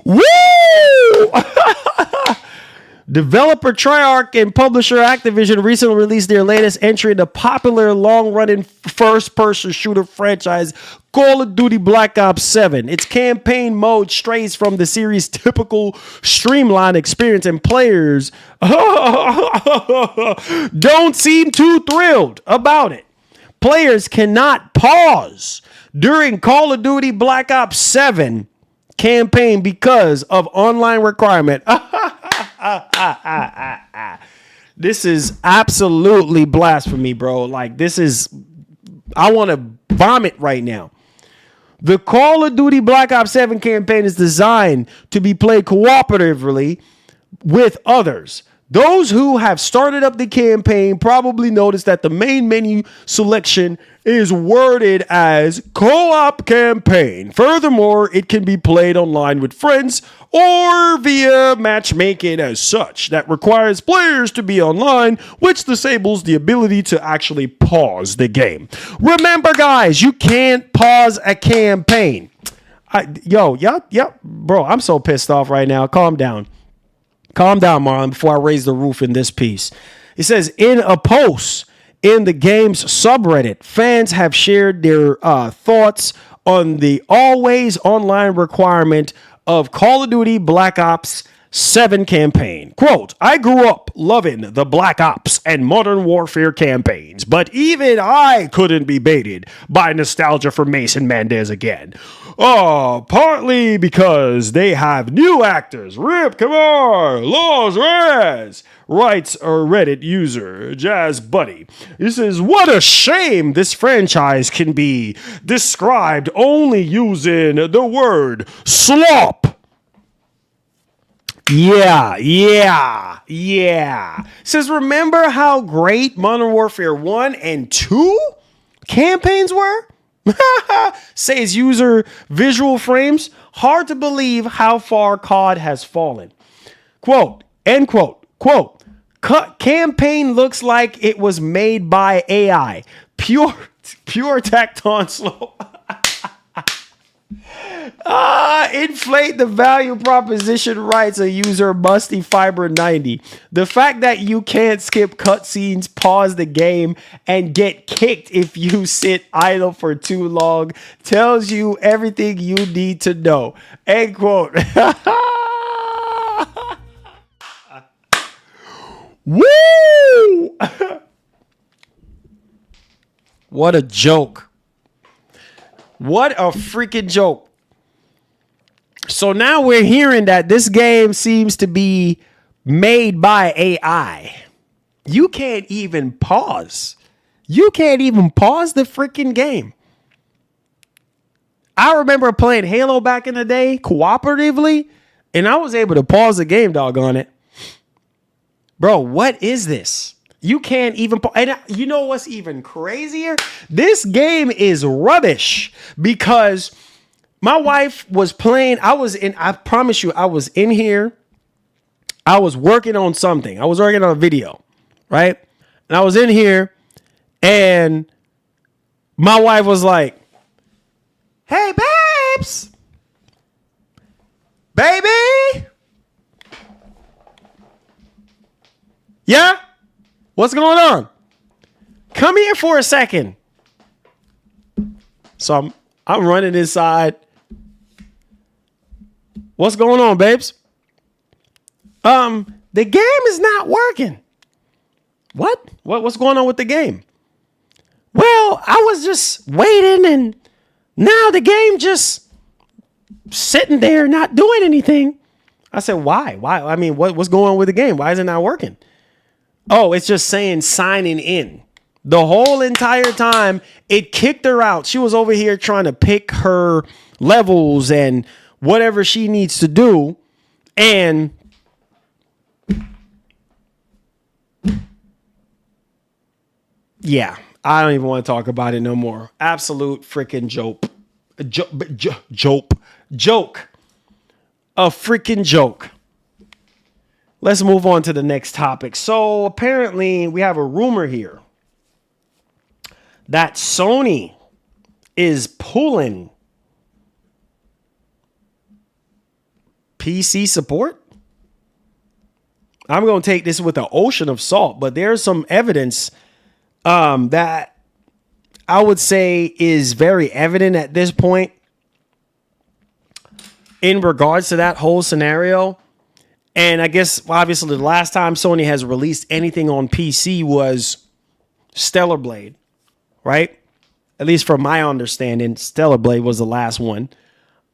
Woo! Developer Treyarch and publisher Activision recently released their latest entry in the popular long-running first-person shooter franchise Call of Duty Black Ops 7. Its campaign mode strays from the series' typical streamlined experience, and players don't seem too thrilled about it. Players cannot pause during Call of Duty Black Ops 7 campaign because of online requirement. This is absolutely blasphemy, bro. Like, this is, I want to vomit right now. The Call of Duty Black Ops 7 campaign is designed to be played cooperatively with others. Those who have started up the campaign probably noticed that the main menu selection is worded as co-op campaign. Furthermore, it can be played online with friends or via matchmaking as such. That requires players to be online, which disables the ability to actually pause the game. Remember, guys, you can't pause a campaign. Bro, I'm so pissed off right now. Calm down. Calm down, Marlon, before I raise the roof in this piece. It says, in a post in the game's subreddit, fans have shared their thoughts on the always online requirement of Call of Duty Black Ops 7 campaign. Quote, I grew up loving the Black Ops and Modern Warfare campaigns, but even I couldn't be baited by nostalgia for Mason Mendez again. Partly because they have new actors. Rip Kamar, Laws Raz, writes a Reddit user, Jazz Buddy. He says, what a shame this franchise can be described only using the word slop. Yeah. Says, remember how great Modern Warfare 1 and 2 campaigns were? Says user Visual Frames. Hard to believe how far COD has fallen. Quote, end quote, quote, campaign looks like it was made by AI. Pure tacton slow. Inflate the value proposition, writes a user Musty Fiber 90. The fact that you can't skip cutscenes, pause the game, and get kicked if you sit idle for too long tells you everything you need to know. End quote. Woo! What a joke. What a freaking joke. So now we're hearing that this game seems to be made by AI. You can't even pause. You can't even pause the freaking game. I remember playing Halo back in the day cooperatively, and I was able to pause the game, doggone it. Bro, what is this? You can't even and you know what's even crazier? This game is rubbish because my wife was playing. I promise you, I was in here. I was working on something. I was working on a video, right? And I was in here and my wife was like, hey, babes, baby. Yeah? What's going on? Come here for a second. So I'm running inside. What's going on, babes? The game is not working. What? What's going on with the game? Well, I was just waiting and now the game just sitting there not doing anything. I said, why? I mean, what's going on with the game? Why is it not working? Oh, it's just saying signing in. The whole entire time it kicked her out. She was over here trying to pick her levels and whatever she needs to do. And yeah, I don't even want to talk about it no more. Absolute freaking joke. Joke. A freaking joke. Let's move on to the next topic. So apparently we have a rumor here that Sony is pulling PC support. I'm going to take this with an ocean of salt, but there's some evidence that I would say is very evident at this point in regards to that whole scenario. And I guess obviously the last time Sony has released anything on PC was Stellar Blade, right? At least from my understanding, Stellar Blade was the last one.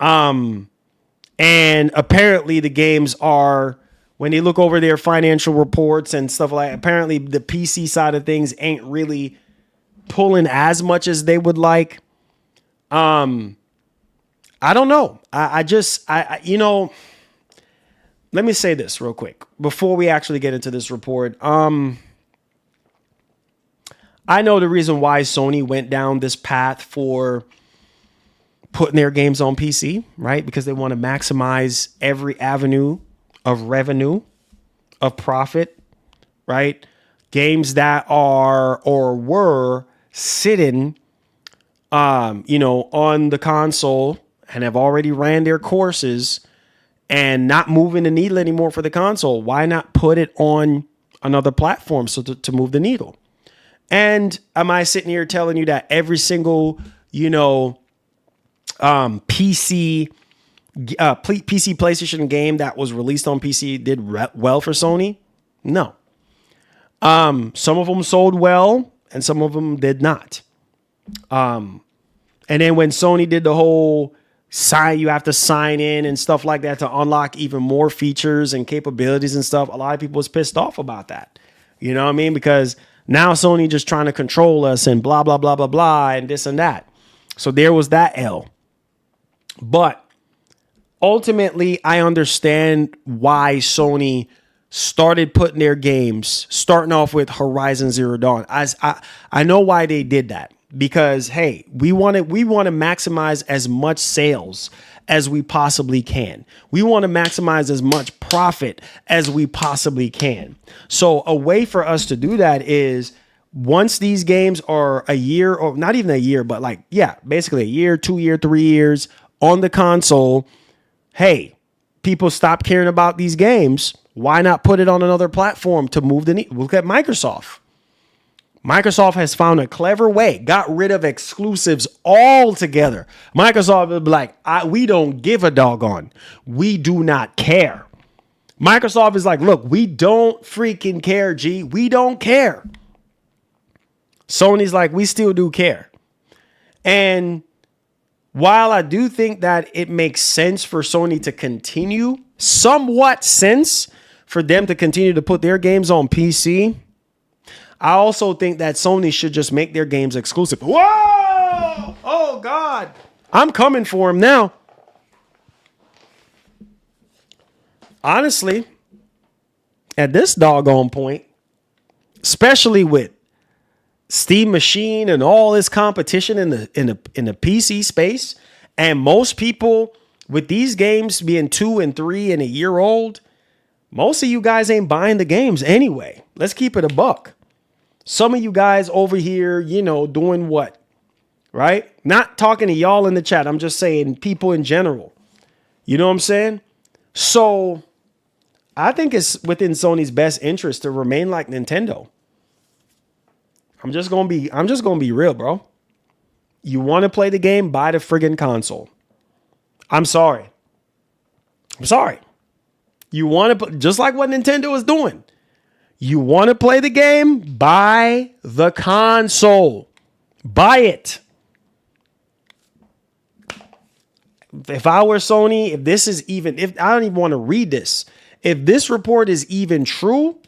And apparently the games are, when they look over their financial reports and stuff like that, apparently the PC side of things ain't really pulling as much as they would like. I don't know. I you know, let me say this real quick before we actually get into this report. I know the reason why Sony went down this path for putting their games on PC, right? Because they want to maximize every avenue of revenue, of profit, right? Games that are or were sitting, on the console and have already ran their courses and not moving the needle anymore for the console. Why not put it on another platform so to move the needle? And am I sitting here telling you that every single, PC PlayStation game that was released on PC did well for Sony? No. Some of them sold well and some of them did not. And then when Sony did the whole you have to sign in and stuff like that to unlock even more features and capabilities and stuff, a lot of people was pissed off about that. You know what I mean? Because now Sony just trying to control us and blah, blah, blah, blah, blah, and this and that. So there was that L. But ultimately, I understand why Sony started putting their games, starting off with Horizon Zero Dawn. I know why they did that. Because, hey, we want to maximize as much sales as we possibly can. We want to maximize as much profit as we possibly can. So a way for us to do that is once these games are a year, or not even a year, but basically a year, 2 year, 3 years on the console. Hey, people stop caring about these games. Why not put it on another platform to move the needle? Look at Microsoft. Microsoft has found a clever way, got rid of exclusives altogether. Microsoft will be like, we don't give a doggone. We do not care. Microsoft is like, look, we don't freaking care, G. We don't care. Sony's like, we still do care. And while I do think that it makes sense for Sony to continue, somewhat sense for them to continue to put their games on PC, I also think that Sony should just make their games exclusive. Whoa! Oh, God. I'm coming for him now. Honestly, at this doggone point, especially with Steam Machine and all this competition in the PC space, and most people with these games being 2 and 3 and a year old, most of you guys ain't buying the games anyway. Let's keep it a buck. Some of you guys over here, doing what? Right? Not talking to y'all in the chat. I'm just saying people in general. You know what I'm saying? So I think it's within Sony's best interest to remain like Nintendo. I'm just gonna be real, bro. You want to play the game? Buy the friggin' console. I'm sorry. You want to, just like what Nintendo is doing. You want to play the game? Buy the console. Buy it. If I were Sony, if I don't even want to read this, if this report is even true,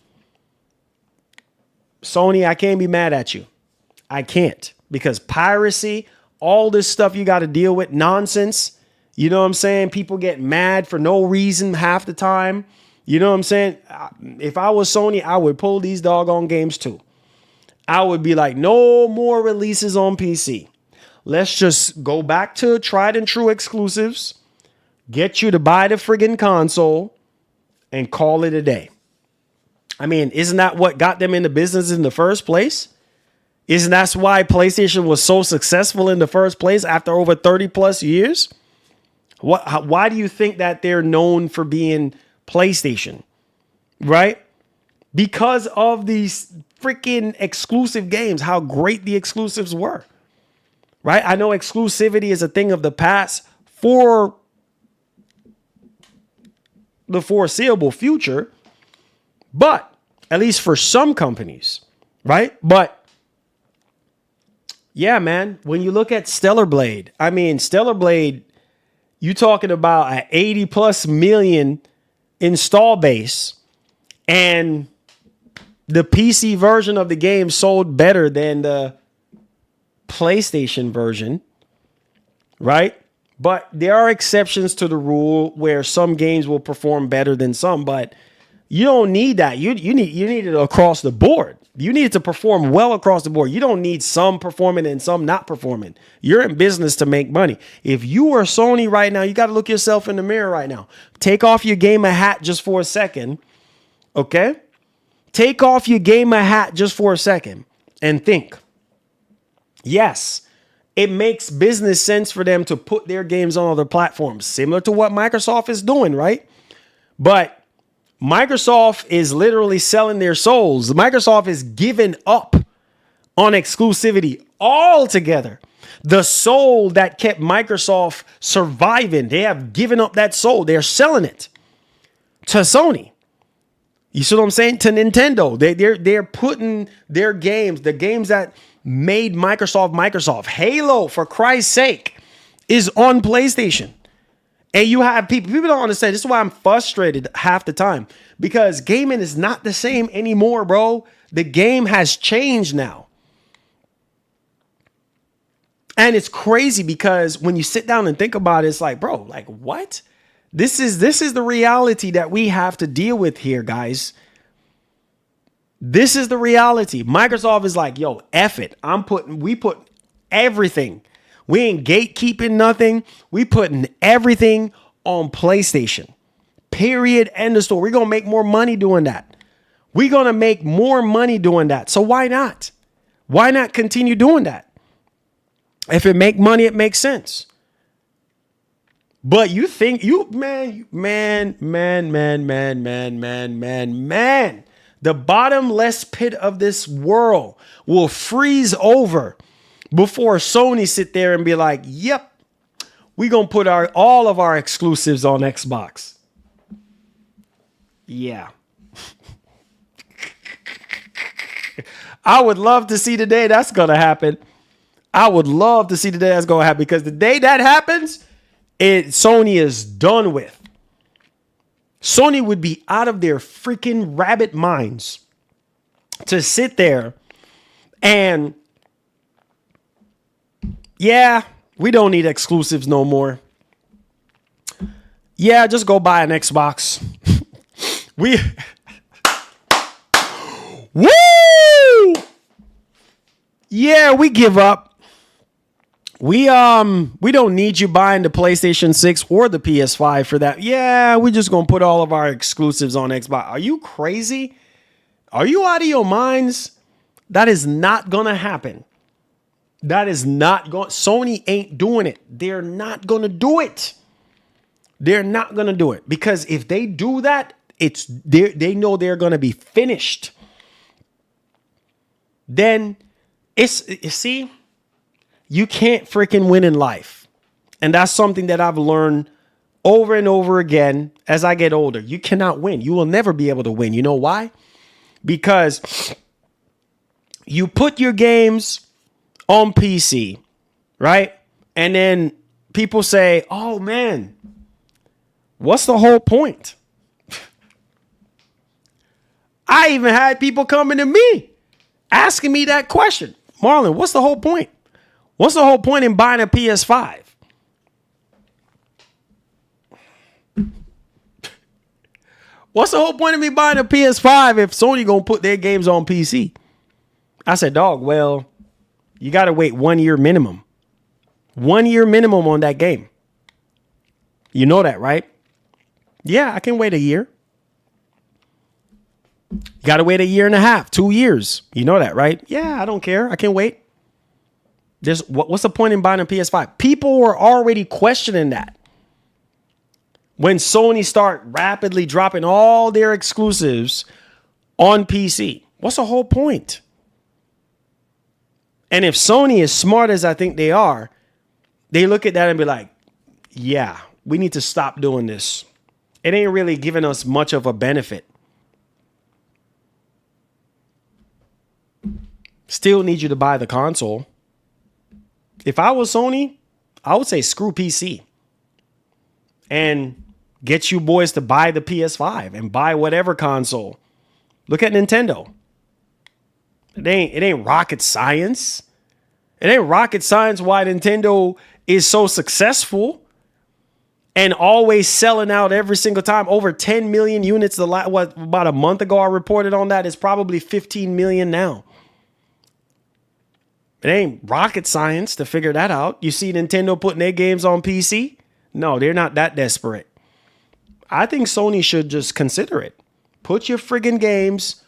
Sony, I can't be mad at you. I can't, because piracy, all this stuff you got to deal with, nonsense. You know what I'm saying? People get mad for no reason half the time. You know what I'm saying? If I was Sony, I would pull these doggone games too. I would be like, no more releases on PC. Let's just go back to tried and true exclusives, get you to buy the friggin' console, and call it a day. I mean, isn't that what got them into business in the first place? Isn't that why PlayStation was so successful in the first place after over 30 plus years? Why do you think that they're known for being PlayStation? Right? Because of these freaking exclusive games, how great the exclusives were. Right? I know exclusivity is a thing of the past for the foreseeable future, but at least for some companies, right? But yeah, man, when you look at Stellar Blade, I mean, Stellar Blade, you talking about an 80 plus million install base, and the PC version of the game sold better than the PlayStation version, right? But there are exceptions to the rule where some games will perform better than some, but you don't need that. You need it across the board. You need it to perform well across the board. You don't need some performing and some not performing. You're in business to make money. If you are Sony right now, you got to look yourself in the mirror right now. Take off your gamer hat just for a second. Okay? Take off your gamer hat just for a second and think. Yes, it makes business sense for them to put their games on other platforms, similar to what Microsoft is doing, right? But Microsoft is literally selling their souls. Microsoft is giving up on exclusivity altogether. The soul that kept Microsoft surviving, they have given up that soul. They're selling it to Sony. You see what I'm saying? To Nintendo. They're putting their games, the games that made Microsoft. Halo, for Christ's sake, is on PlayStation. And you have people don't understand. This is why I'm frustrated half the time, because gaming is not the same anymore, bro. The game has changed now. And it's crazy because when you sit down and think about it, it's like, bro, like what? This is the reality that we have to deal with here, guys. This is the reality. Microsoft is like, yo, F it. We put everything. We ain't gatekeeping nothing. We putting everything on PlayStation. Period. End of story. We're going to make more money doing that. We're going to make more money doing that. So why not? Why not continue doing that? If it make money, it makes sense. But you think man, the bottomless pit of this world will freeze over before Sony sit there and be like, yep, we're going to put all of our exclusives on Xbox. Yeah. I would love to see the day that's going to happen. I would love to see the day that's going to happen, because the day that happens, Sony is done with. Sony would be out of their freaking rabbit minds to sit there and, yeah, we don't need exclusives no more. Yeah, just go buy an Xbox. Woo! Yeah, we give up. We don't need you buying the PlayStation 6 or the PS5 for that. Yeah, we're just going to put all of our exclusives on Xbox. Are you crazy? Are you out of your minds? That is not going to happen. That is not going. Sony ain't doing it. They're not going to do it. They're not going to do it, because if they do that, they know they're going to be finished. Then you see, You can't freaking win in life. And that's something that I've learned over and over again as I get older. You cannot win. You will never be able to win. You know why? Because you put your games on PC, right? And then people say, oh man, what's the whole point? I even had people coming to me asking me that question. Marlon, what's the whole point? What's the whole point in buying a PS5? What's the whole point of me buying a PS5 if Sony gonna put their games on PC? I said, dog, well, you got to wait 1 year minimum. 1 year minimum on that game. You know that, right? Yeah, I can wait a year. You got to wait a year and a half, 2 years. You know that, right? Yeah, I don't care. I can wait. What's the point in buying a PS5? People were already questioning that. When Sony start rapidly dropping all their exclusives on PC. What's the whole point? And if Sony is smart as I think they are, they look at that and be like, yeah, we need to stop doing this. It ain't really giving us much of a benefit. Still need you to buy the console. If I was Sony, I would say screw PC. And get you boys to buy the PS5 and buy whatever console. Look at Nintendo. It ain't rocket science. It ain't rocket science why Nintendo is so successful and always selling out every single time. Over 10 million units. About a month ago I reported on that. It's probably 15 million now. It ain't rocket science to figure that out. You see Nintendo putting their games on PC? No, they're not that desperate. I think Sony should just consider it. Put your friggin' games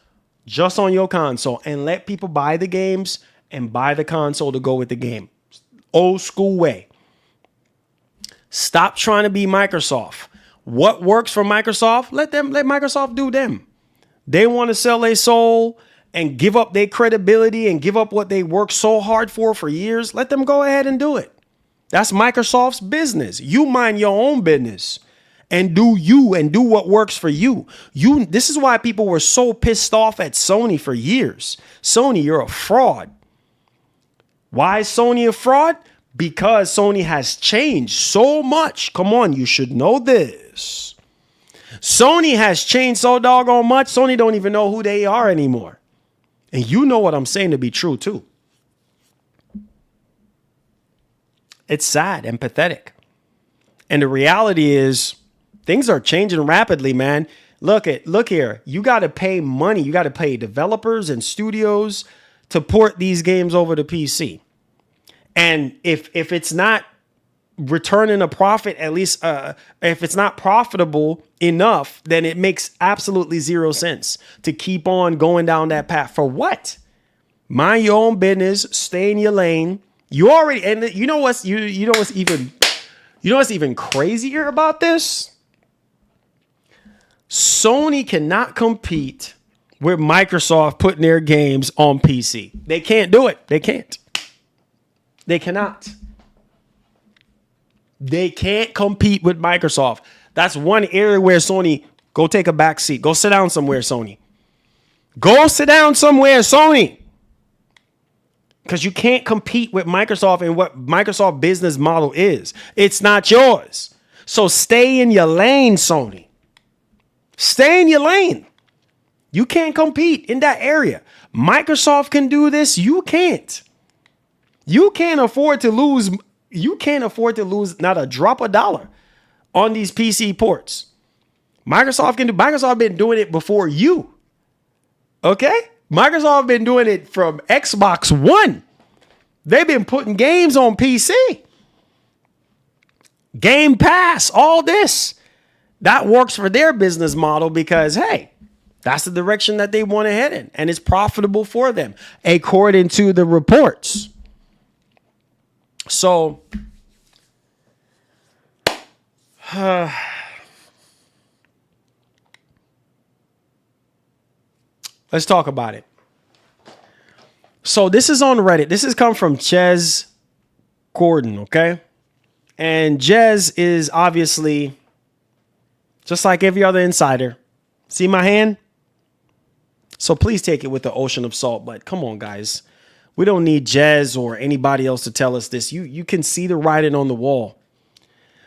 just on your console and let people buy the games and buy the console to go with the game. Old school way. Stop trying to be Microsoft. What works for Microsoft? Let Microsoft do them. They want to sell their soul and give up their credibility and give up what they worked so hard for years. Let them go ahead and do it. That's Microsoft's business. You mind your own business. And do you and do what works for you. This is why people were so pissed off at Sony for years. Sony, you're a fraud. Why is Sony a fraud? Because Sony has changed so much. Come on, you should know this. Sony has changed so doggone much. Sony don't even know who they are anymore. And you know what I'm saying to be true too. It's sad and pathetic. And the reality is, things are changing rapidly, man. Look here. You got to pay money. You got to pay developers and studios to port these games over to PC. And if it's not returning a profit, at least if it's not profitable enough, then it makes absolutely zero sense to keep on going down that path. For what? Mind your own business. Stay in your lane. You already, and you know what's even crazier about this? Sony cannot compete with Microsoft putting their games on PC. They can't do it. They can't. They cannot. They can't compete with Microsoft. That's one area where Sony, go take a back seat. Go sit down somewhere, Sony. Go sit down somewhere, Sony. Because you can't compete with Microsoft and what Microsoft business model is. It's not yours. So stay in your lane, Sony. Stay in your lane. You can't compete in that area. Microsoft can do this. You can't. You can't afford to lose. You can't afford to lose not a drop of dollar on these PC ports. Microsoft can do. Microsoft been doing it before you. Okay? Microsoft been doing it from Xbox One. They've been putting games on PC. Game Pass, all this. That works for their business model because, hey, that's the direction that they want to head in. And it's profitable for them, according to the reports. So, let's talk about it. So this is on Reddit. This has come from Ches recording, okay? And Jez is obviously just like every other insider. See my hand? So please take it with the ocean of salt. But come on, guys. We don't need Jez or anybody else to tell us this. You can see the writing on the wall.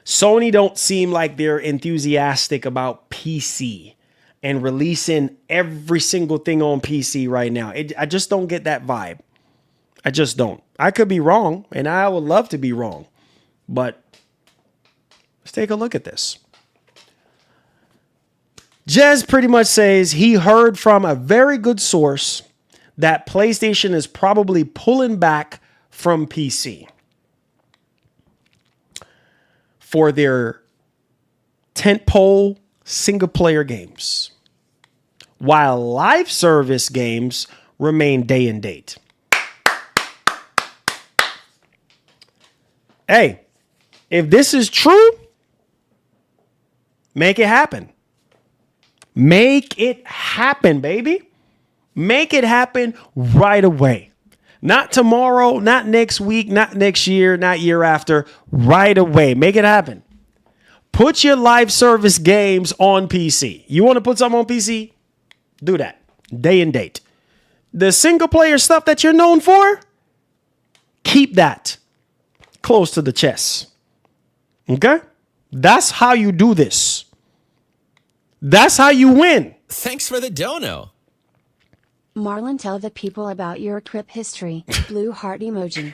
Sony don't seem like they're enthusiastic about PC and releasing every single thing on PC right now. I just don't get that vibe. I just don't. I could be wrong, and I would love to be wrong. But let's take a look at this. Jez pretty much says he heard from a very good source that PlayStation is probably pulling back from PC for their tentpole single-player games, while live service games remain day and date. Hey, if this is true, make it happen. Make it happen, baby. Make it happen right away. Not tomorrow, not next week, not next year, not year after. Right away. Make it happen. Put your live service games on PC. You want to put something on PC? Do that. Day and date. The single player stuff that you're known for, keep that close to the chest. Okay? That's how you do this. That's how you win. Thanks for the dono. Marlon, tell the people about your trip history. Blue heart emoji.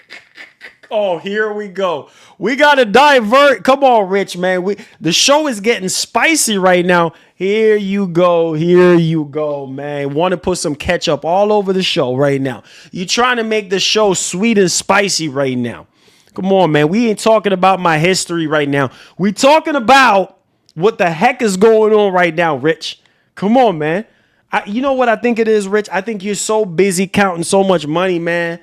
Oh, here we go. We got to divert. Come on, Rich, man. The show is getting spicy right now. Here you go. Here you go, man. Want to put some ketchup all over the show right now. You trying to make the show sweet and spicy right now. Come on, man. We ain't talking about my history right now. We talking about what the heck is going on right now, Rich. Come on, man. You know what I think it is, Rich? I think you're so busy counting so much money, man.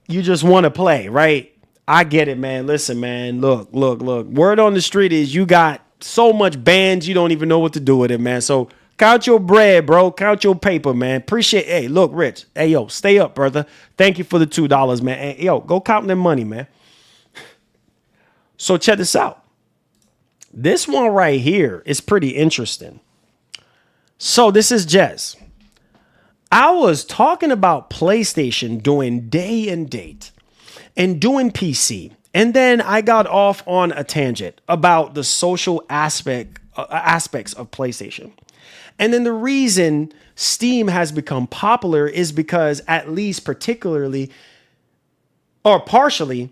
You just want to play, right? I get it, man. Listen, man. Look. Word on the street is you got so much bands, you don't even know what to do with it, man. So count your bread, bro. Count your paper, man. Appreciate it. Hey, look, Rich. Hey, yo, stay up, brother. Thank you for the $2, man. Hey, yo, go count them money, man. So check this out. This one right here is pretty interesting. So this is Jez. I was talking about PlayStation doing day and date and doing PC. And then I got off on a tangent about the social aspects of PlayStation. And then the reason Steam has become popular is because, at least particularly or partially,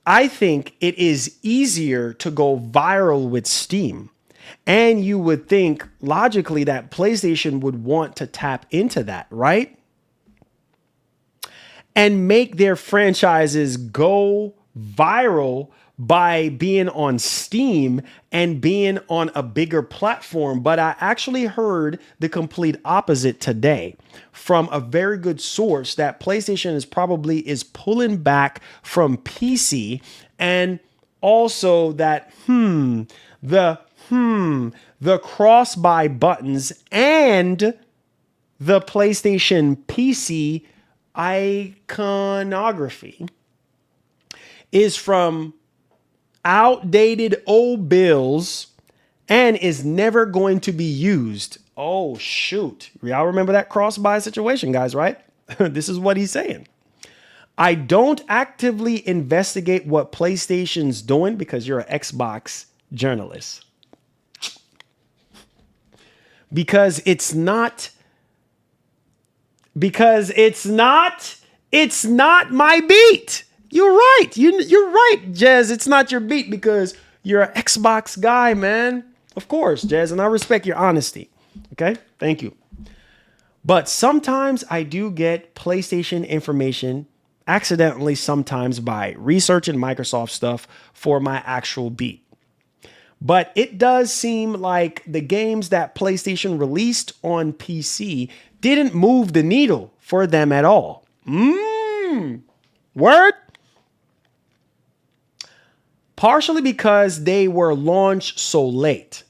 I think it is easier to go viral with Steam. And you would think logically that PlayStation would want to tap into that, right? And make their franchises go viral by being on Steam and being on a bigger platform. But I actually heard the complete opposite today from a very good source that PlayStation is pulling back from PC, and also that the cross-buy buttons and the PlayStation PC iconography is from outdated old bills and is never going to be used. Oh, shoot. Y'all remember that cross-buy situation, guys, right? This is what he's saying. I don't actively investigate what PlayStation's doing because you're an Xbox journalist. Because it's not my beat. You're right. You're right, Jez. It's not your beat because you're an Xbox guy, man. Of course, Jez, and I respect your honesty. Okay? Thank you. But sometimes I do get PlayStation information accidentally, sometimes by researching Microsoft stuff for my actual beat. But it does seem like the games that PlayStation released on PC didn't move the needle for them at all. Word? Partially because they were launched so late.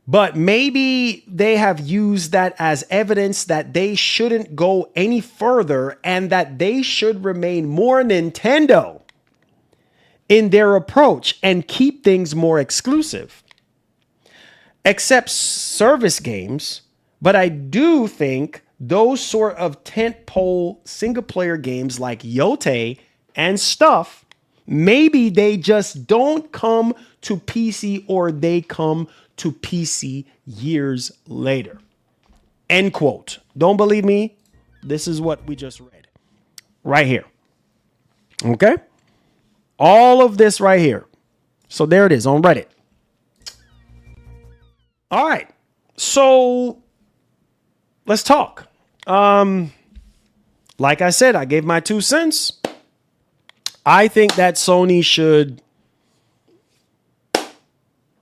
But maybe they have used that as evidence that they shouldn't go any further and that they should remain more Nintendo. in their approach and keep things more exclusive. Except service games, but I do think those sort of tentpole single player games like Yote and stuff, maybe they just don't come to PC or they come to PC years later. End quote. Don't believe me? This is what we just read right here. Okay? All of this right here. So there it is on Reddit. All right. So let's talk. Like I said, I gave my 2 cents. I think that Sony should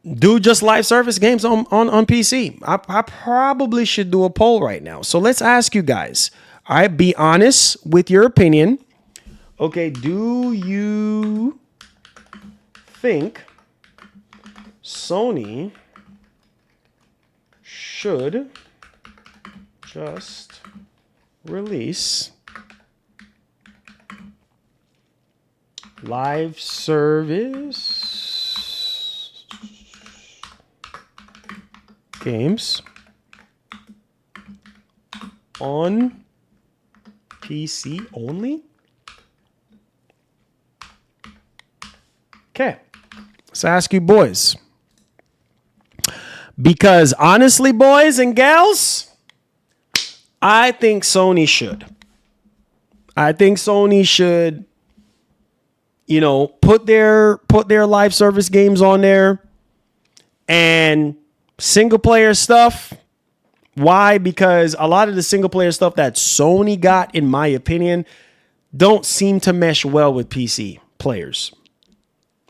do just live service games on PC. I probably should do a poll right now. So let's ask you guys. All right, be honest with your opinion. Okay, do you think Sony should just release live service games on PC only? Okay, let's ask you boys. Because honestly, boys and gals, I think Sony should. I think Sony should, you know, put their live service games on there and single player stuff. Why? Because a lot of the single player stuff that Sony got, in my opinion, don't seem to mesh well with PC players.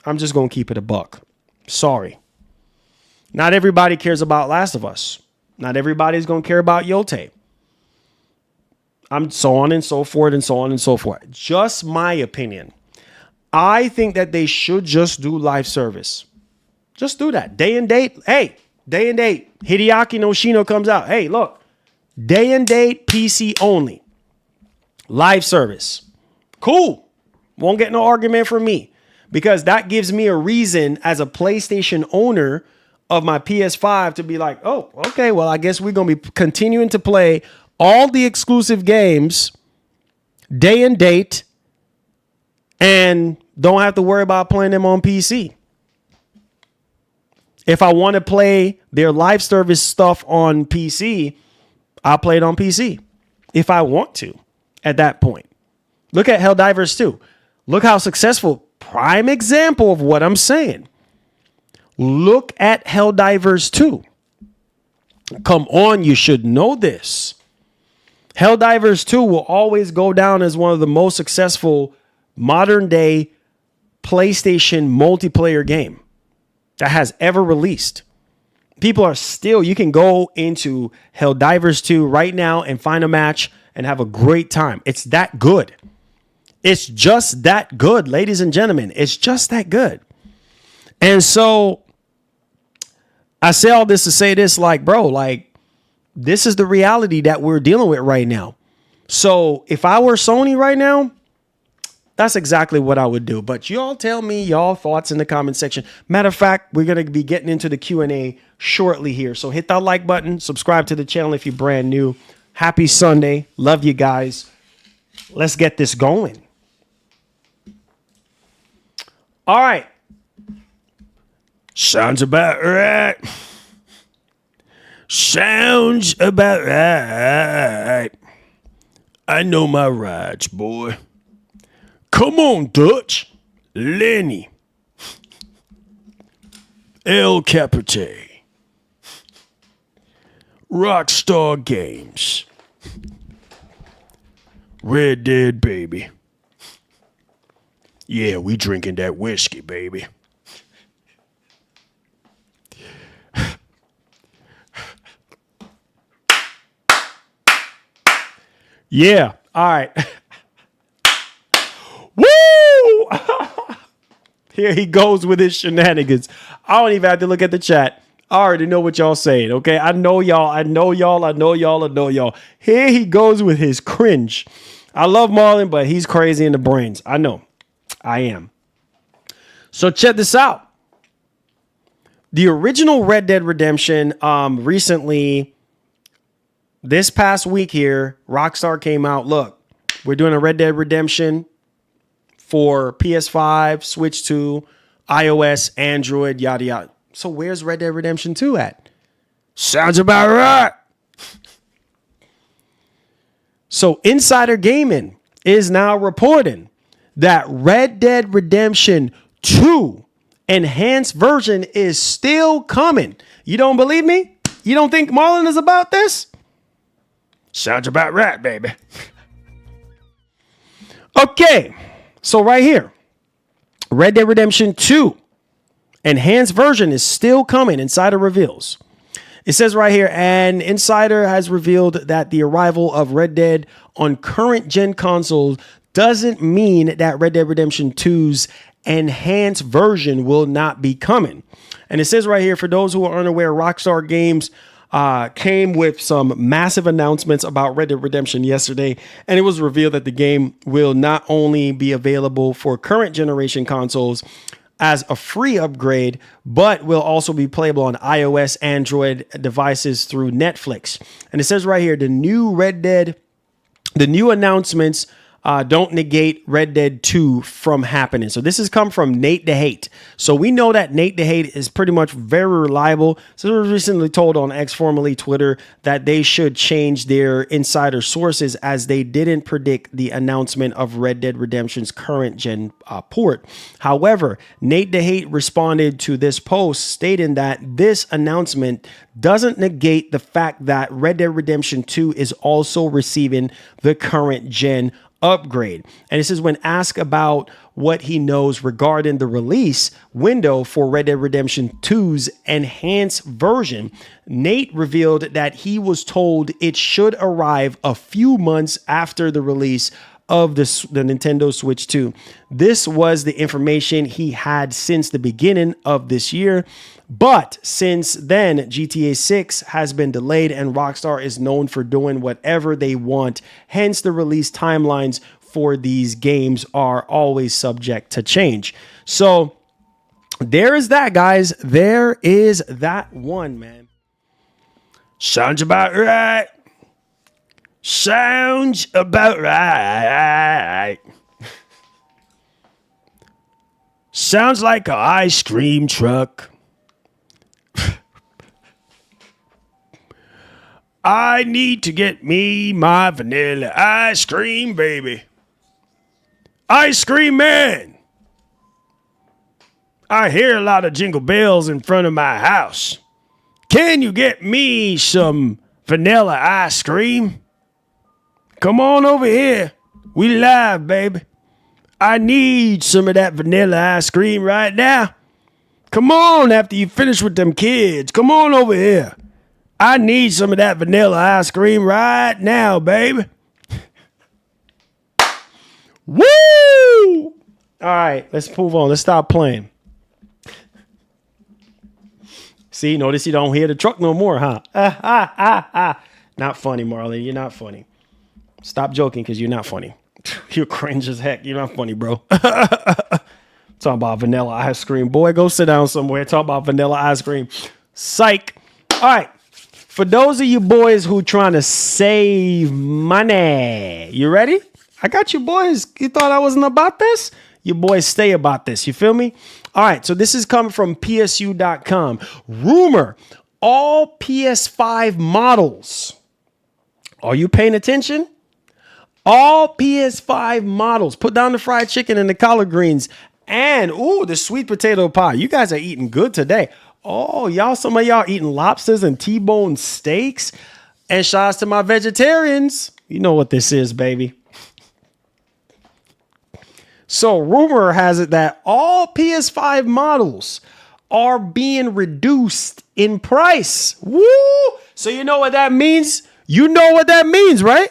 I'm just going to keep it a buck. Sorry. Not everybody cares about Last of Us. Not everybody's going to care about Yote. I'm so on and so forth and so on and so forth. Just my opinion. I think that they should just do live service. Just do that. Day and date. Hey, day and date. Hideaki no Shino comes out. Hey, look. Day and date, PC only. Live service. Cool. Won't get no argument from me. Because that gives me a reason as a PlayStation owner of my PS5 to be like, oh, okay, well, I guess we're going to be continuing to play all the exclusive games day and date and don't have to worry about playing them on PC. If I want to play their live service stuff on PC, I'll play it on PC if I want to at that point. Look at Helldivers 2. Look how successful. Prime example of what I'm saying. Look at Helldivers 2. Come on, you should know this. Helldivers 2 will always go down as one of the most successful modern day PlayStation multiplayer game that has ever released. People are still, you can go into Helldivers 2 right now and find a match and have a great time. It's that good. It's just that good, ladies and gentlemen. It's just that good. And so I say all this to say this, like, bro, like, this is the reality that we're dealing with right now. So if I were Sony right now, that's exactly what I would do. But y'all tell me y'all thoughts in the comment section. Matter of fact, we're going to be getting into the Q&A shortly here. So hit that like button, subscribe to the channel if you're brand new. Happy Sunday. Love you guys. Let's get this going. All right. Sounds about right. Sounds about right. I know my rights, boy. Come on, Dutch. Lenny. El Capote. Rockstar Games. Red Dead, baby. Yeah, we drinking that whiskey, baby. Yeah, all right. Woo! Here he goes with his shenanigans. I don't even have to look at the chat. I already know what y'all saying, okay? I know y'all. Here he goes with his cringe. I love Marlon, but he's crazy in the brains. I know. I am. So check this out. The original Red Dead Redemption, recently, this past week here, Rockstar came out. Look, we're doing a Red Dead Redemption for PS5, Switch 2, iOS, Android, yada, yada. So where's Red Dead Redemption 2 at? Sounds about right. So Insider Gaming is now reporting that Red Dead Redemption 2 enhanced version is still coming. You don't believe me? You don't think Marlon is about this? Sounds about right, baby. Okay, so right here, Red Dead Redemption 2 enhanced version is still coming, Insider reveals. It says right here, an insider has revealed that the arrival of Red Dead on current gen consoles doesn't mean that Red Dead Redemption 2's enhanced version will not be coming. And it says right here, for those who are unaware, Rockstar Games came with some massive announcements about Red Dead Redemption yesterday, and it was revealed that the game will not only be available for current generation consoles as a free upgrade, but will also be playable on iOS, Android devices through Netflix. And it says right here, the new announcements don't negate Red Dead 2 from happening. So this has come from Nate the Hate. So we know that Nate the Hate is pretty much very reliable. So we were recently told on X, formerly Twitter, that they should change their insider sources as they didn't predict the announcement of Red Dead Redemption's current gen port. However, Nate the Hate responded to this post stating that this announcement doesn't negate the fact that Red Dead Redemption 2 is also receiving the current gen upgrade. And it says, when asked about what he knows regarding the release window for Red Dead Redemption 2's enhanced version, Nate revealed that he was told it should arrive a few months after the release of the Nintendo Switch 2. This was the information he had since the beginning of this year. But since then, GTA 6 has been delayed and Rockstar is known for doing whatever they want. Hence, the release timelines for these games are always subject to change. So there is that, guys. There is that one, man. Sounds about right. Sounds about right. Sounds like an ice cream truck. I need to get me my vanilla ice cream, baby. Ice cream man. I hear a lot of jingle bells in front of my house. Can you get me some vanilla ice cream? Come on over here. We live, baby. I need some of that vanilla ice cream right now. Come on after you finish with them kids. Come on over here. I need some of that vanilla ice cream right now, baby. Woo! All right, let's move on. Let's stop playing. See, notice you don't hear the truck no more, huh? Not funny, Marley. You're not funny. Stop joking because you're not funny. You're cringe as heck. You're not funny, bro. Talking about vanilla ice cream. Boy, go sit down somewhere. Talk about vanilla ice cream. Psych. All right. For those of you boys who trying to save money, you ready? I got you boys. You thought I wasn't about this? You boys stay about this. You feel me? All right. So this is coming from PSU.com. Rumor, all PS5 models. Are you paying attention? All PS5 models. Put down the fried chicken and the collard greens. And, the sweet potato pie. You guys are eating good today. Oh, some of y'all eating lobsters and T-bone steaks. And shouts to my vegetarians. You know what this is, baby. So rumor has it that all PS5 models are being reduced in price. Woo! So you know what that means? You know what that means, right?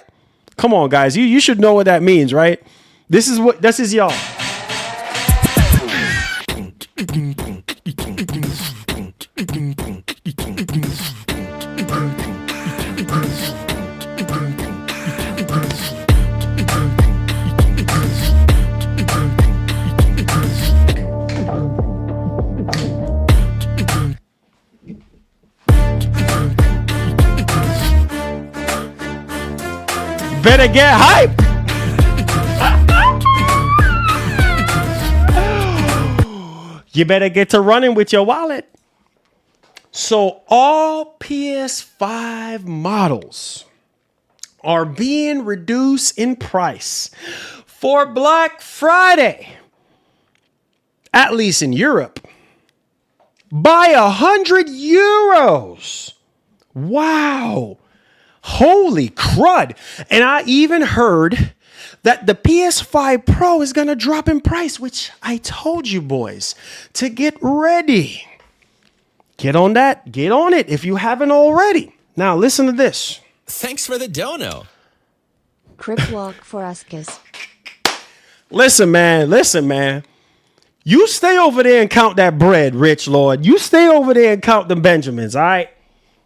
Come on, guys. You should know what that means, right? This is y'all. better get hype. You better get to running with your wallet. So all PS5 models are being reduced in price for Black Friday, at least in Europe, by €100. Wow. Holy crud. And I even heard that the PS5 Pro is going to drop in price, which I told you boys to get ready. Get on that. Get on it if you haven't already. Now listen to this. Thanks for the dono. Crip walk for us, kiss. Listen, man. You stay over there and count that bread, Rich Lord. You stay over there and count the Benjamins, all right?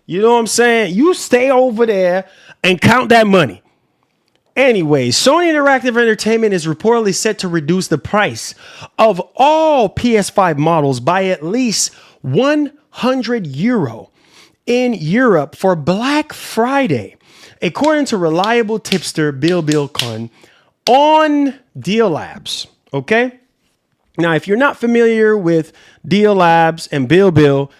You know what I'm saying? You stay over there and count that money. Anyway, Sony Interactive Entertainment is reportedly set to reduce the price of all PS5 models by at least €100 in Europe for Black Friday, according to reliable tipster Bill Bilcon on Deal Labs. Okay? Now, if you're not familiar with Deal Labs and Bill,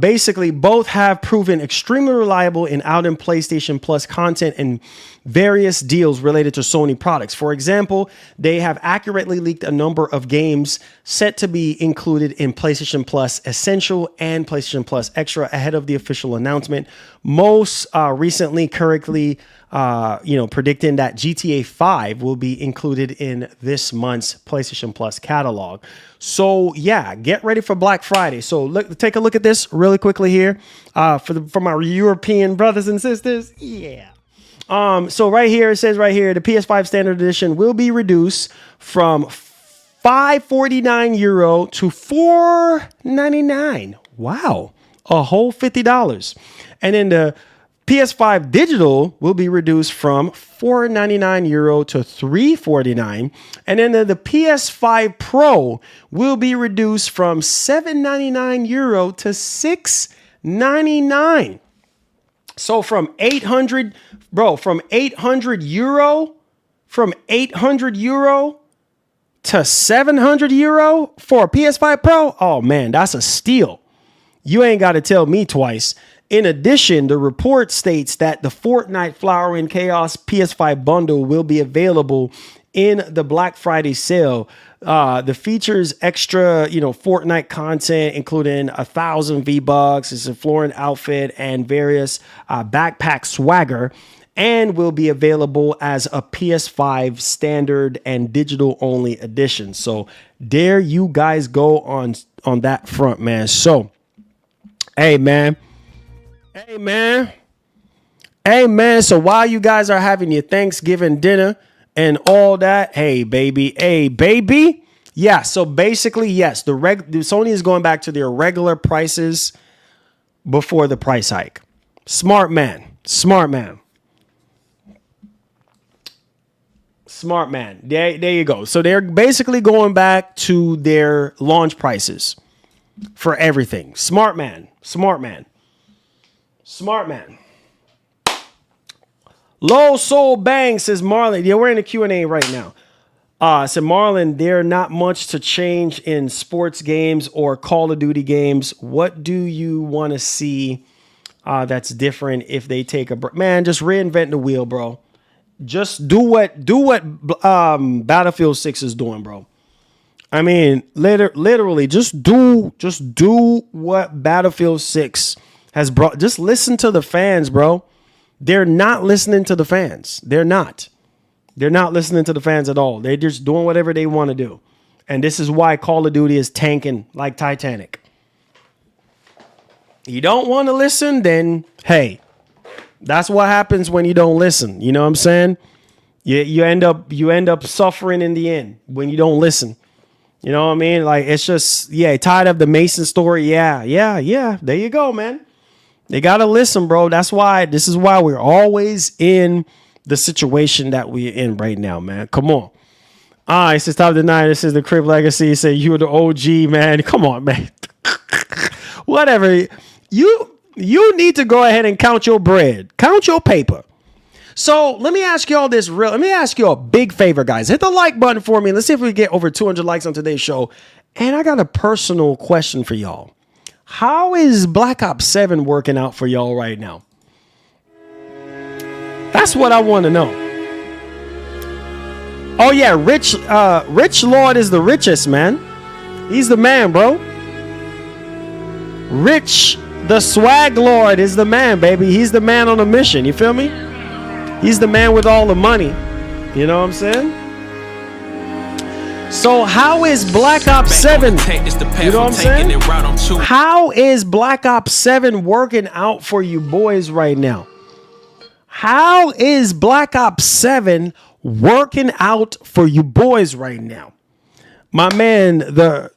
basically both have proven extremely reliable in out and PlayStation Plus content and various deals related to Sony products. For example, they have accurately leaked a number of games set to be included in PlayStation Plus Essential and PlayStation Plus Extra ahead of the official announcement. Most recently, correctly, predicting that GTA 5 will be included in this month's PlayStation Plus catalog. So yeah, get ready for Black Friday. So take a look at this really quickly here for my European brothers and sisters. Yeah. So right here, it says right here, the PS5 Standard Edition will be reduced from €549 to $499. Wow. A whole $50. And then the PS5 Digital will be reduced from €499 to $349. And then the PS5 Pro will be reduced from €799 to $699. So from €800 to €700 for a PS5 Pro. Oh man, that's a steal. You ain't got to tell me twice. In addition, the report states that the Fortnite Flower and Chaos PS5 bundle will be available in the Black Friday sale. The features extra, Fortnite content, including 1,000 V-Bucks, it's a Florin outfit, and various backpack swagger, and will be available as a PS5 standard and digital only edition. So there you guys go on that front, man. So, hey, man. So while you guys are having your Thanksgiving dinner and all that, hey, baby. Yeah, so basically, yes, the Sony is going back to their regular prices before the price hike. Smart man. There you go. So they're basically going back to their launch prices for everything. Smart man. Low Soul Bang says Marlon. Yeah, we're in the Q&A right now. Said Marlon, there not much to change in sports games or Call of Duty games. What do you want to see that's different if they take a break? Man, just reinvent the wheel, bro. Just do what Battlefield 6 is doing, bro. I mean, literally, just do what Battlefield 6 has brought. Just listen to the fans, bro. They're not listening to the fans. They're not listening to the fans at all. They're just doing whatever they want to do. And this is why Call of Duty is tanking like Titanic. You don't want to listen, then hey, that's what happens when you don't listen. You know what I'm saying? You end up suffering in the end when you don't listen. You know what I mean? Like, it's just, tired of the Mason story. Yeah. There you go, man. They got to listen, bro. This is why we're always in the situation that we're in right now, man. Come on. It says top denying. This is the Crib Legacy. It says you're the OG, man. Come on, man. Whatever. You need to go ahead and count your bread. Count your paper. So let me ask you all this let me ask you a big favor, guys. Hit the like button for me. Let's see if we get over 200 likes on today's show. And I got a personal question for y'all. How is Black Ops 7 working out for y'all right now? That's what I want to know. Oh yeah, Rich Lord is the richest, man. He's the man, bro. Rich, the swag lord, is the man, baby. He's the man on a mission. You feel me? He's the man with all the money. You know what I'm saying? So how is Black Ops 7? You know what I'm saying? How is Black Ops 7 working out for you boys right now? How is Black Ops 7 working out for you boys right now? My man, the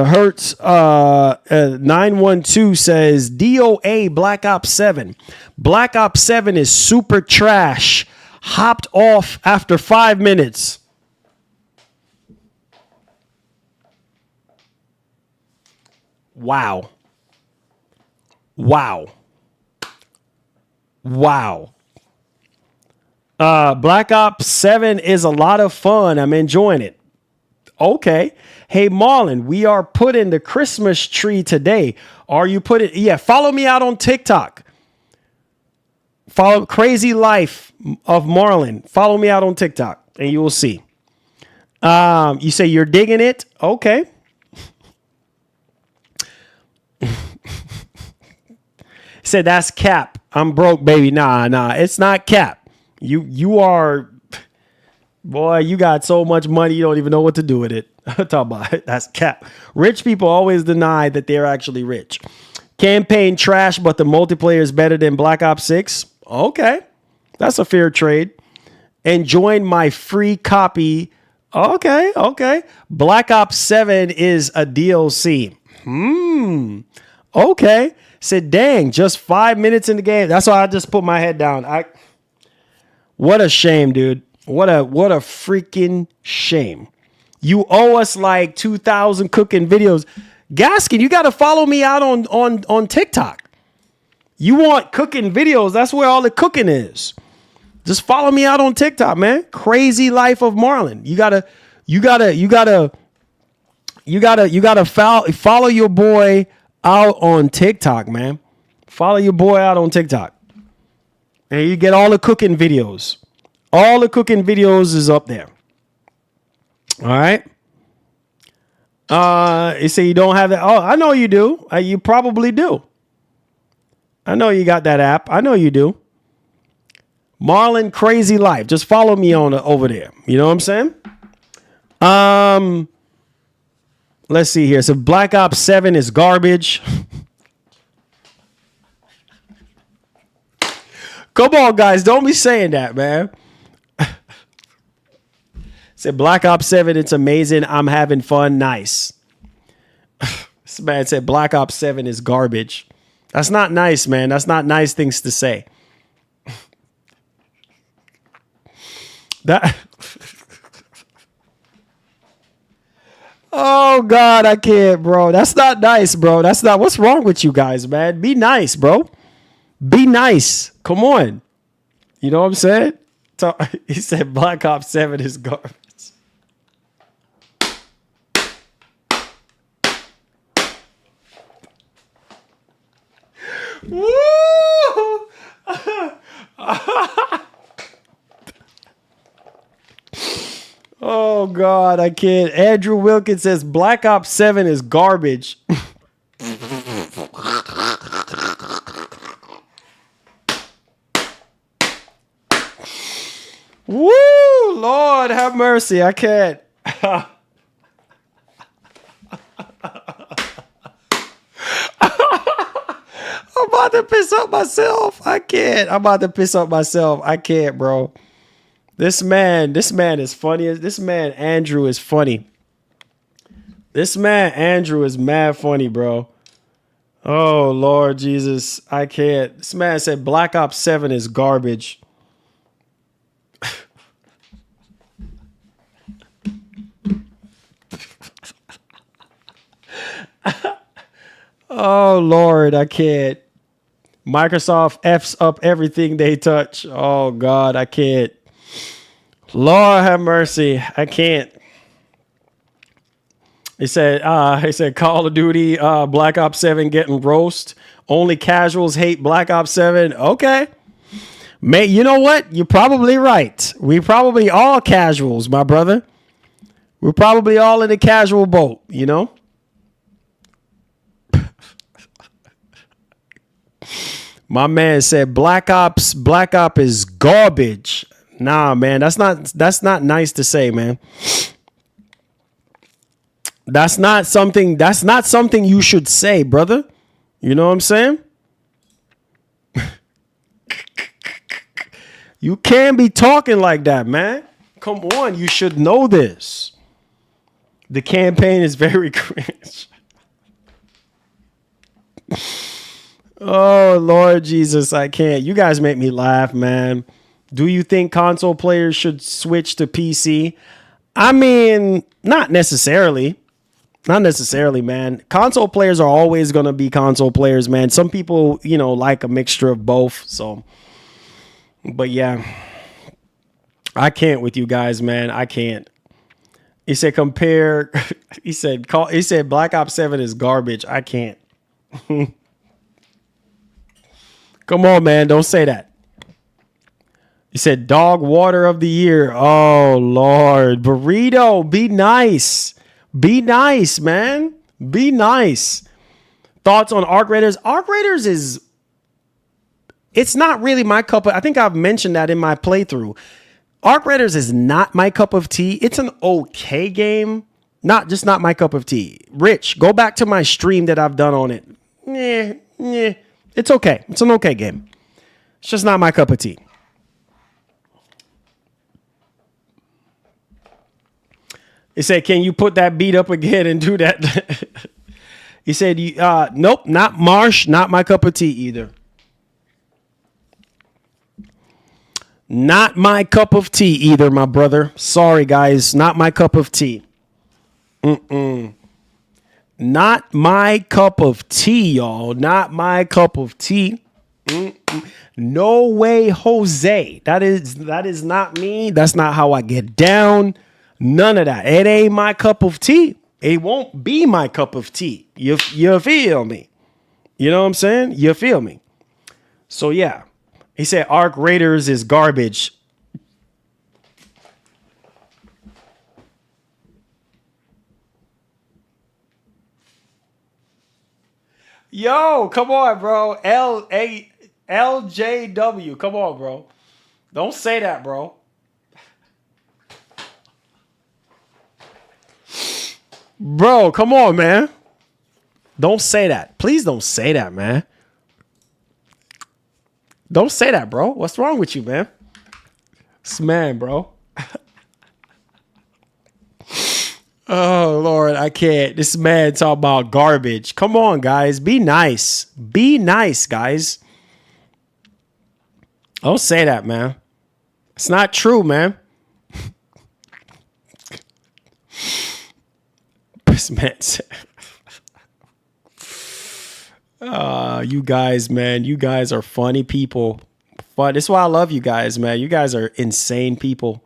Hertz 912 says DOA Black Ops 7. Black Ops 7 is super trash. Hopped off after 5 minutes. Wow. Black Ops 7 is a lot of fun. I'm enjoying it. Okay. Hey, Marlon, we are putting the Christmas tree today. Are you putting? Yeah, follow me out on TikTok. Follow Crazy Life of Marlon. Follow me out on TikTok and you will see. You say you're digging it? Okay. Said that's cap. I'm broke, baby. Nah, it's not cap. You are, boy, you got so much money you don't even know what to do with it. Talk about it. That's cap. Rich people always deny that they're actually rich. Campaign trash, but the multiplayer is better than Black Ops 6. Okay, that's a fair trade. Enjoying my free copy. Okay. Black Ops 7 is a DLC. Okay. Said, dang, just 5 minutes in the game. That's why I just put my head down. What a shame, dude. What a freaking shame. You owe us like 2,000 cooking videos. Gaskin, you got to follow me out on TikTok. You want cooking videos? That's where all the cooking is. Just follow me out on TikTok, man. Crazy Life of Marlon. You gotta follow your boy out on TikTok, man. Follow your boy out on TikTok. And you get all the cooking videos. All the cooking videos is up there. All right. You say you don't have that. Oh, I know you do. You probably do. I know you got that app. I know you do. Marlon Crazy Life. Just follow me on over there. You know what I'm saying? Let's see here. So Black Ops 7 is garbage. Come on, guys. Don't be saying that, man. Said Black Ops 7, it's amazing. I'm having fun. Nice. This man said Black Ops 7 is garbage. That's not nice, man. That's not nice things to say. That. Oh, God, I can't, bro. That's not nice, bro. That's not. What's wrong with you guys, man? Be nice, bro. Be nice. Come on. You know what I'm saying? So, he said Black Ops 7 is garbage. Woo! Oh, God, I can't. Andrew Wilkins says Black Ops 7 is garbage. Woo! Lord have mercy. I can't. I'm about to piss up myself. I can't. I'm about to piss up myself. I can't, bro. This man is funny. This man, Andrew, is funny. This man, Andrew, is mad funny, bro. Oh, Lord Jesus. I can't. This man said Black Ops 7 is garbage. Oh, Lord, I can't. Microsoft F's up everything they touch. Oh God, I can't. Lord have mercy. I can't. He said Call of Duty, Black Ops 7 getting roast. Only casuals hate Black Ops 7. Okay. Mate, you know what? You're probably right. We probably all casuals, my brother. We're probably all in the casual boat, you know? My man said Black Ops is garbage. Nah, man, that's not nice to say, man. That's not something you should say, brother. You know what I'm saying? You can't be talking like that, man. Come on, you should know this. The campaign is very cringe. Oh, Lord Jesus, I can't. You guys make me laugh, man. Do you think console players should switch to PC? I mean, not necessarily. Not necessarily, man. Console players are always going to be console players, man. Some people, like a mixture of both. So, but yeah, I can't with you guys, man. I can't. He said compare. He said Black Ops 7 is garbage. I can't. Come on, man. Don't say that. He said dog water of the year. Oh, Lord. Burrito, be nice. Be nice, man. Be nice. Thoughts on Arc Raiders? Arc Raiders it's not really my cup of, I think I've mentioned that in my playthrough. Arc Raiders is not my cup of tea. It's an okay game. Not my cup of tea. Rich, go back to my stream that I've done on it. It's okay. It's an okay game. It's just not my cup of tea. He said, can you put that beat up again and do that? He said, nope, not Marsh, not my cup of tea either. Not my cup of tea either, my brother. Sorry, guys. Not my cup of tea. Not my cup of tea, y'all. Not my cup of tea. No way, Jose. That is not me. That's not how I get down. None of that. It ain't my cup of tea. It won't be my cup of tea. You feel me? You know what I'm saying? You feel me? So yeah. He said Arc Raiders is garbage. Yo, come on, bro. LJW. Come on, bro. Don't say that, bro. Bro, come on, man. Don't say that. Please don't say that, man. Don't say that, bro. What's wrong with you, man? This man, bro. Oh, Lord, I can't. This man talk about garbage. Come on, guys. Be nice. Be nice, guys. Don't say that, man. It's not true, man. This man said, you guys, man. You guys are funny people. Fun. This is why I love you guys, man. You guys are insane people.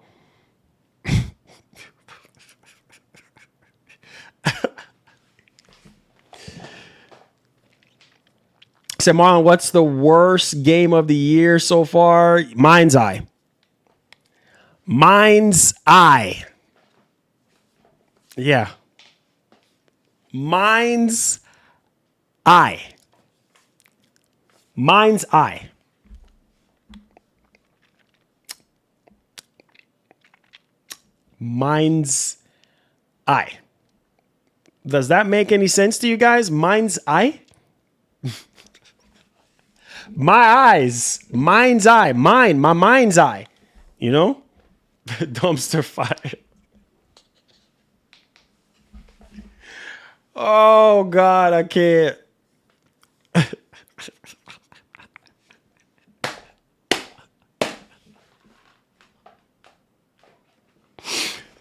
Said, Marlon, what's the worst game of the year so far? Mind's Eye. Mind's Eye. Yeah. Mind's Eye. Mind's Eye. Mind's Eye. Does that make any sense to you guys? Mind's Eye? My eyes. Mind's Eye. Mine. My mind's eye. You know? Dumpster fire. Oh, God, I can't.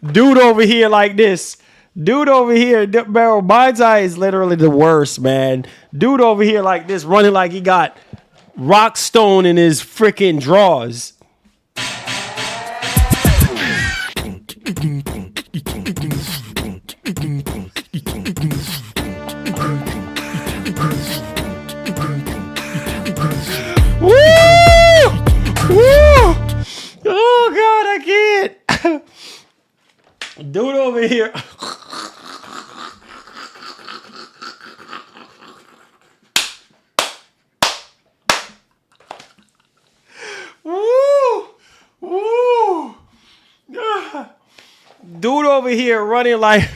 Dude over here like this. Dude over here, bro, Mind's Eye is literally the worst, man. Dude over here like this, running like he got rock stone in his freaking drawers. Woo! Woo! Oh God, I can't. Dude over here. Woo! Woo! Dude over here running like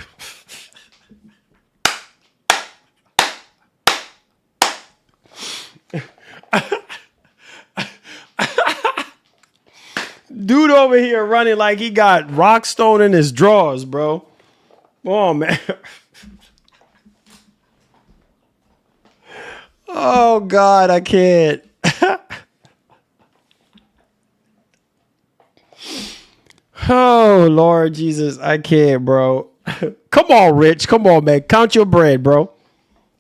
dude over here running like he got rock stone in his drawers, bro. Oh man. Oh God, I can't. Oh Lord Jesus, I can't, bro. Come on, Rich. Come on, man. Count your bread, bro.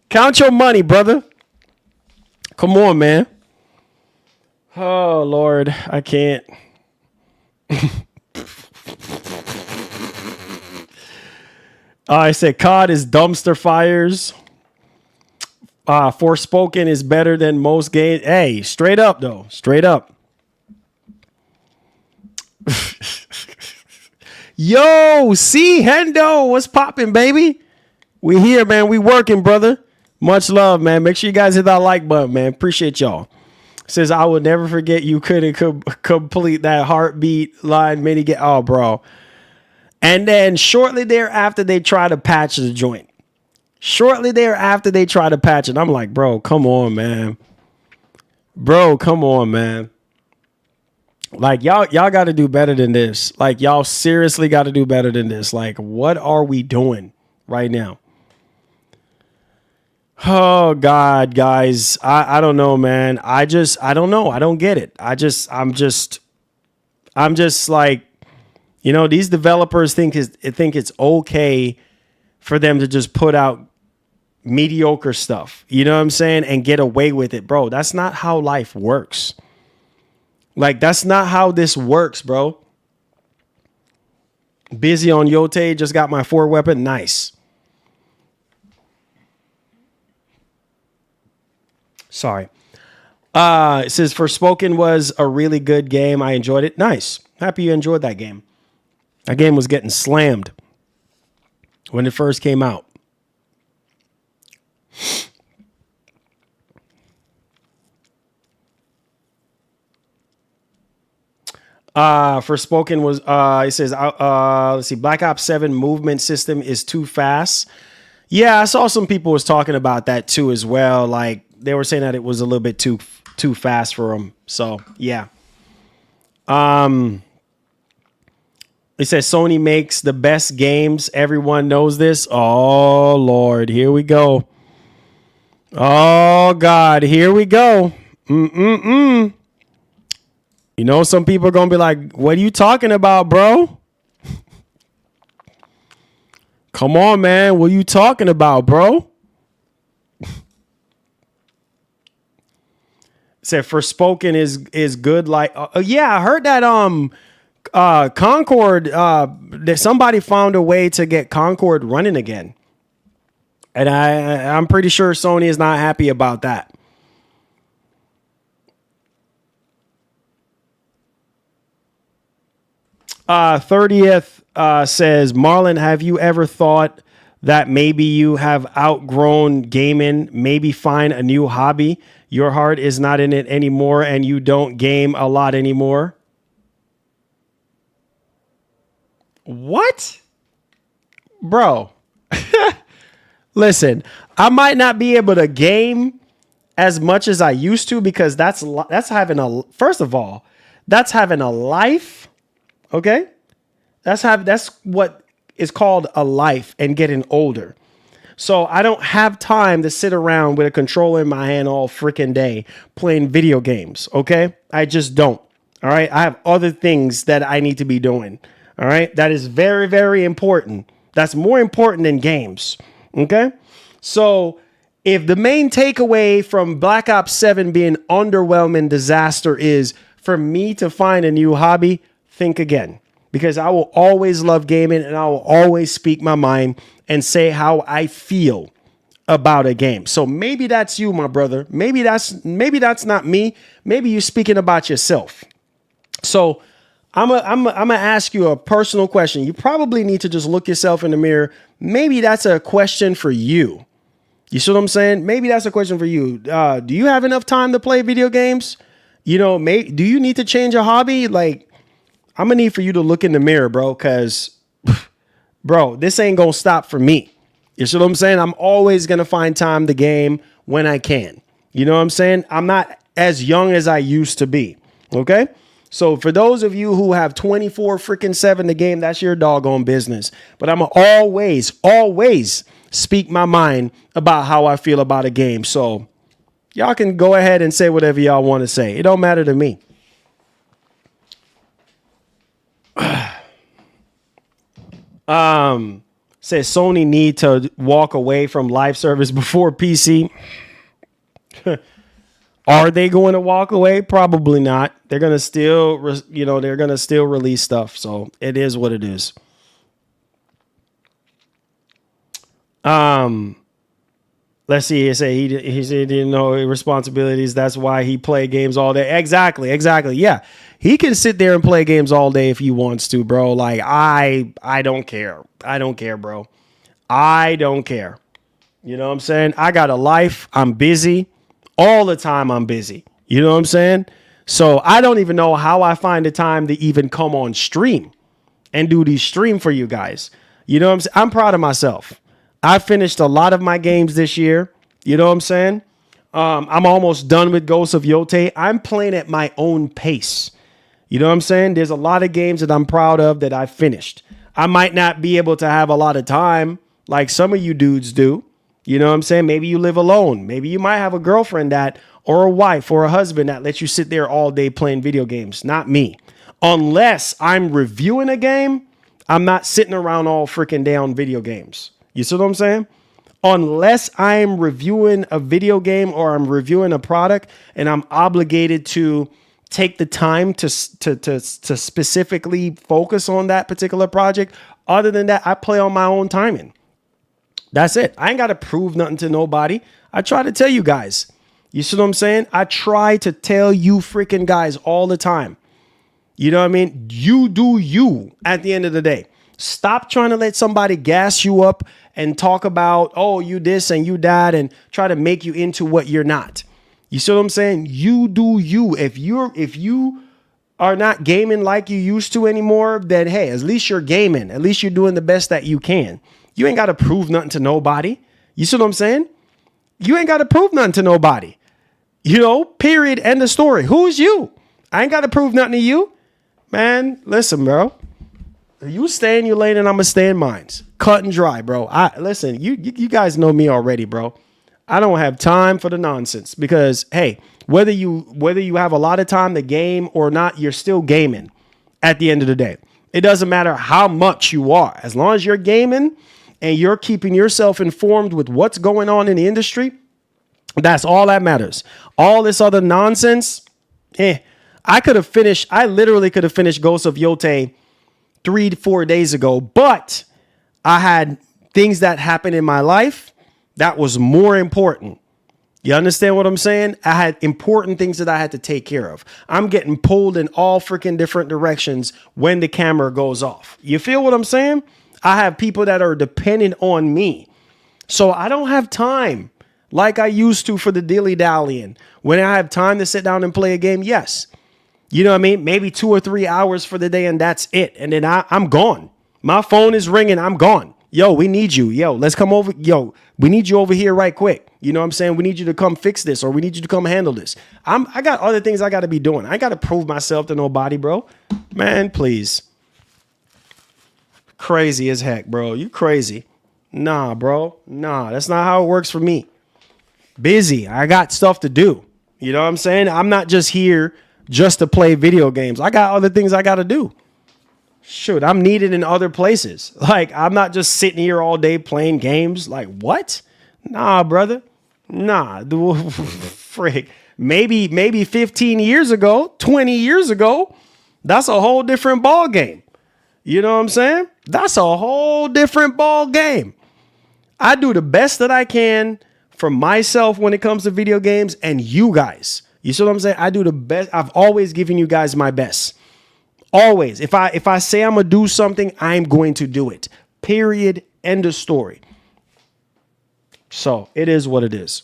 Count your money, brother. Come on, man. Oh Lord, I can't. I said COD is dumpster fires. Forspoken is better than most games. Hey, straight up though. Straight up. Yo, see Hendo, what's popping, baby? We here, man. We working, brother. Much love, man. Make sure you guys hit that like button, man. Appreciate y'all. Says I will never forget you couldn't complete that heartbeat line mini game. Oh, bro. And then shortly thereafter, they try to patch the joint. Shortly thereafter, they try to patch it. I'm like, bro, come on, man. Bro, come on, man. Like, y'all got to do better than this. Like, y'all seriously got to do better than this. Like, what are we doing right now? Oh, God, guys. I don't know, man. I don't know. I don't get it. I'm just like, you know, these developers think it's okay for them to just put out mediocre stuff. You know what I'm saying? And get away with it, bro. That's not how life works. Like, that's not how this works, bro. Busy on Yote. Just got my 4-weapon. Nice. Sorry. It says Forspoken was a really good game. I enjoyed it. Nice. Happy you enjoyed that game. That game was getting slammed when it first came out. Forspoken was, it says, let's see, Black Ops 7 movement system is too fast. Yeah, I saw some people was talking about that too as well. Like, they were saying that it was a little bit too fast for them. So, yeah. It says Sony makes the best games. Everyone knows this. Oh, Lord. Here we go. Oh, God. Here we go. You know, some people are going to be like, what are you talking about, bro? Come on, man. What are you talking about, bro? Said Forspoken is good. Like, yeah, I heard that Concord, that somebody found a way to get Concord running again. And I'm pretty sure Sony is not happy about that. Uh, 30th says, Marlon, have you ever thought that maybe you have outgrown gaming? Maybe find a new hobby. Your heart is not in it anymore and you don't game a lot anymore. What? Bro. Listen, I might not be able to game as much as I used to because that's having a, first of all, that's having a life. Okay? That's what is called a life and getting older. So I don't have time to sit around with a controller in my hand all freaking day playing video games. Okay? I just don't. All right? I have other things that I need to be doing. All right? That is very, very important. That's more important than games. Okay? So if the main takeaway from Black Ops 7 being underwhelming disaster is for me to find a new hobby, think again. Because I will always love gaming and I will always speak my mind and say how I feel about a game. So maybe that's you, my brother. Maybe that's not me. Maybe you're speaking about yourself. So I'm gonna ask you a personal question. You probably need to just look yourself in the mirror. Maybe that's a question for you. You see what I'm saying? Maybe that's a question for you. Do you have enough time to play video games? You know, do you need to change a hobby? Like, I'm gonna need for you to look in the mirror, bro, because, bro, this ain't gonna stop for me. You see what I'm saying? I'm always gonna find time to game when I can. You know what I'm saying? I'm not as young as I used to be. Okay? So for those of you who have 24/7 to game, that's your doggone business. But I'm always speak my mind about how I feel about a game. So y'all can go ahead and say whatever y'all want to say. It don't matter to me. Says Sony need to walk away from live service before PC. Are they going to walk away? Probably not. They're going to still, they're going to still release stuff. So it is what it is. Let's see. He said he didn't know responsibilities. That's why he play games all day. Exactly. Yeah. He can sit there and play games all day if he wants to, bro. Like I don't care. I don't care, bro. I don't care. You know what I'm saying? I got a life. I'm busy. All the time I'm busy. You know what I'm saying? So I don't even know how I find the time to even come on stream and do these stream for you guys. You know what I'm saying? I'm proud of myself. I finished a lot of my games this year. You know what I'm saying? I'm almost done with Ghost of Yotei. I'm playing at my own pace. You know what I'm saying? There's a lot of games that I'm proud of that I finished. I might not be able to have a lot of time like some of you dudes do. You know what I'm saying? Maybe you live alone. Maybe you might have a girlfriend or a wife or a husband that lets you sit there all day playing video games. Not me. Unless I'm reviewing a game, I'm not sitting around all freaking day on video games. You see what I'm saying? Unless I'm reviewing a video game or I'm reviewing a product and I'm obligated to take the time to specifically focus on that particular project. Other than that, I play on my own timing. That's it. I ain't got to prove nothing to nobody. I try to tell you guys. You see what I'm saying? I try to tell you freaking guys all the time. You know what I mean? You do you at the end of the day. Stop trying to let somebody gas you up and talk about, oh, you this and you that and try to make you into what you're not. You see what I'm saying? You do you. If you are not gaming like you used to anymore, then hey, at least you're gaming. At least you're doing the best that you can. You ain't got to prove nothing to nobody. You see what I'm saying? You ain't got to prove nothing to nobody. You know, period. End of story. Who's you? I ain't got to prove nothing to you. Man, listen, bro. You stay in your lane and I'm going to stay in mine. Cut and dry, bro. Listen, you guys know me already, bro. I don't have time for the nonsense because, hey, whether you have a lot of time to game or not, you're still gaming at the end of the day. It doesn't matter how much you are. As long as you're gaming and you're keeping yourself informed with what's going on in the industry, that's all that matters. All this other nonsense, I literally could have finished Ghost of Yotei 3 to 4 days ago, but I had things that happened in my life that was more important. You understand what I'm saying? I had important things that I had to take care of. I'm getting pulled in all freaking different directions when the camera goes off. You feel what I'm saying? I have people that are dependent on me. So I don't have time like I used to for the dilly-dallying. When I have time to sit down and play a game, yes. You know what I mean? Maybe 2 or 3 hours for the day and that's it. And then I'm gone. My phone is ringing. I'm gone. Yo, we need you. Yo, let's come over. Yo, we need you over here right quick. You know what I'm saying? We need you to come fix this or we need you to come handle this. I got other things I got to be doing. I got to prove myself to nobody, bro. Man, please. Crazy as heck, bro. You crazy. Nah, bro. Nah, that's not how it works for me. Busy. I got stuff to do. You know what I'm saying? I'm not just here just to play video games. I got other things I got to do. Shoot, I'm needed in other places. Like, I'm not just sitting here all day playing games. Like, what? Nah, brother. Nah, frick. Maybe 15 years ago, 20 years ago, that's a whole different ball game. You know what I'm saying? That's a whole different ball game. I do the best that I can for myself when it comes to video games and you guys. You see what I'm saying? I do the best. I've always given you guys my best. Always. If I say I'm going to do something, I'm going to do it. Period. End of story. So it is what it is.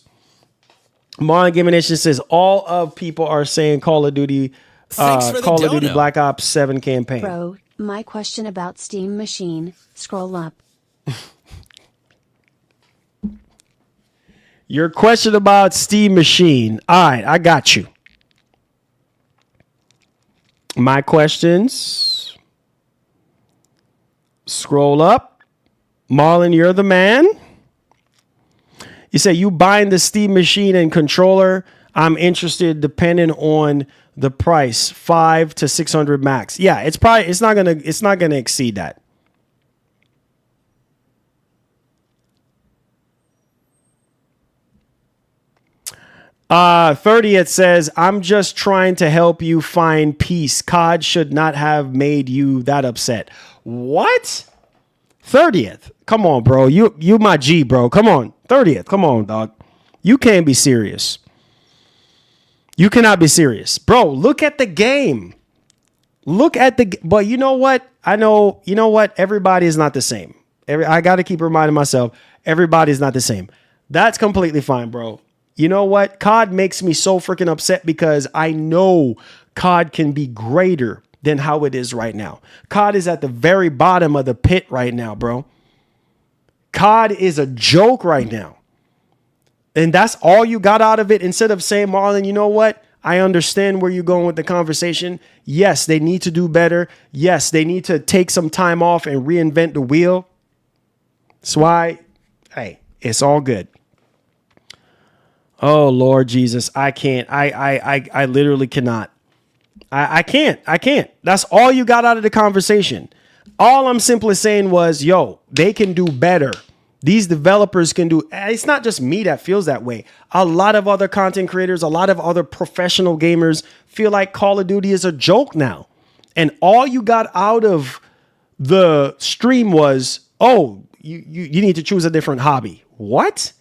Marlon Game Nation says all of people are saying Call of Duty Black Ops 7 campaign. Bro, my question about Steam Machine, scroll up. Your question about Steam Machine. All right, I got you. My questions. Scroll up. Marlon, you're the man. You say you buying the Steam Machine and controller. I'm interested depending on the price, $500 to $600 max. Yeah, it's not gonna exceed that. Uh, 30th says, I'm just trying to help you find peace. COD should not have made you that upset. What? 30th. Come on, bro. You my G, bro. Come on. 30th. Come on, dog. You can't be serious. You cannot be serious. Bro, look at the game. But you know what? You know what? Everybody is not the same. I got to keep reminding myself, everybody's not the same. That's completely fine, bro. You know what? COD makes me so freaking upset because I know COD can be greater than how it is right now. COD is at the very bottom of the pit right now, bro. COD is a joke right now. And that's all you got out of it. Instead of saying, Marlon, you know what? I understand where you're going with the conversation. Yes, they need to do better. Yes, they need to take some time off and reinvent the wheel. That's why, hey, it's all good. Oh, Lord Jesus, I can't. I literally cannot. I can't. That's all you got out of the conversation. All I'm simply saying was, yo, they can do better. These developers can do. It's not just me that feels that way. A lot of other content creators, a lot of other professional gamers feel like Call of Duty is a joke now. And all you got out of the stream was, oh, you need to choose a different hobby. What?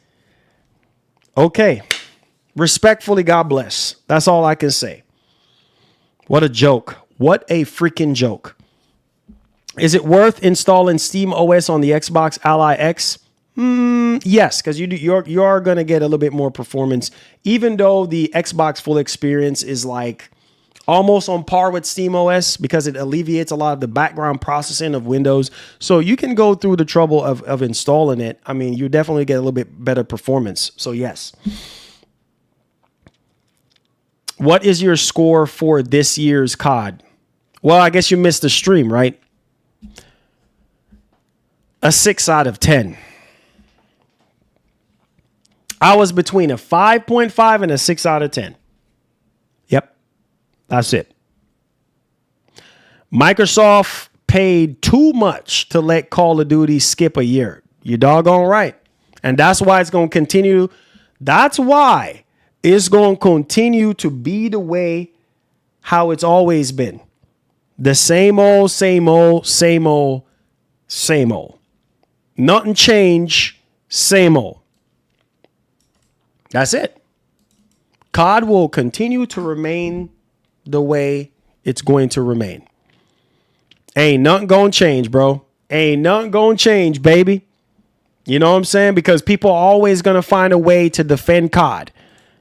Okay. Respectfully, God bless. That's all I can say. What a joke. What a freaking joke. Is it worth installing Steam OS on the Xbox Ally X? Yes, because you are going to get a little bit more performance, even though the Xbox full experience is like almost on par with Steam OS because it alleviates a lot of the background processing of Windows. So you can go through the trouble of installing it. I mean, you definitely get a little bit better performance. So yes. What is your score for this year's COD? Well, I guess you missed the stream, right? A 6 out of 10. I was between a 5.5 and a 6 out of 10. Yep. That's it. Microsoft paid too much to let Call of Duty skip a year. You're doggone right. And that's why it's going to continue. That's why it's going to continue to be the way how it's always been. The same old, same old, same old, same old. Nothing change, same old. That's it. COD will continue to remain the way it's going to remain. Ain't nothing going to change, bro. Ain't nothing going to change, baby. You know what I'm saying? Because people are always going to find a way to defend COD.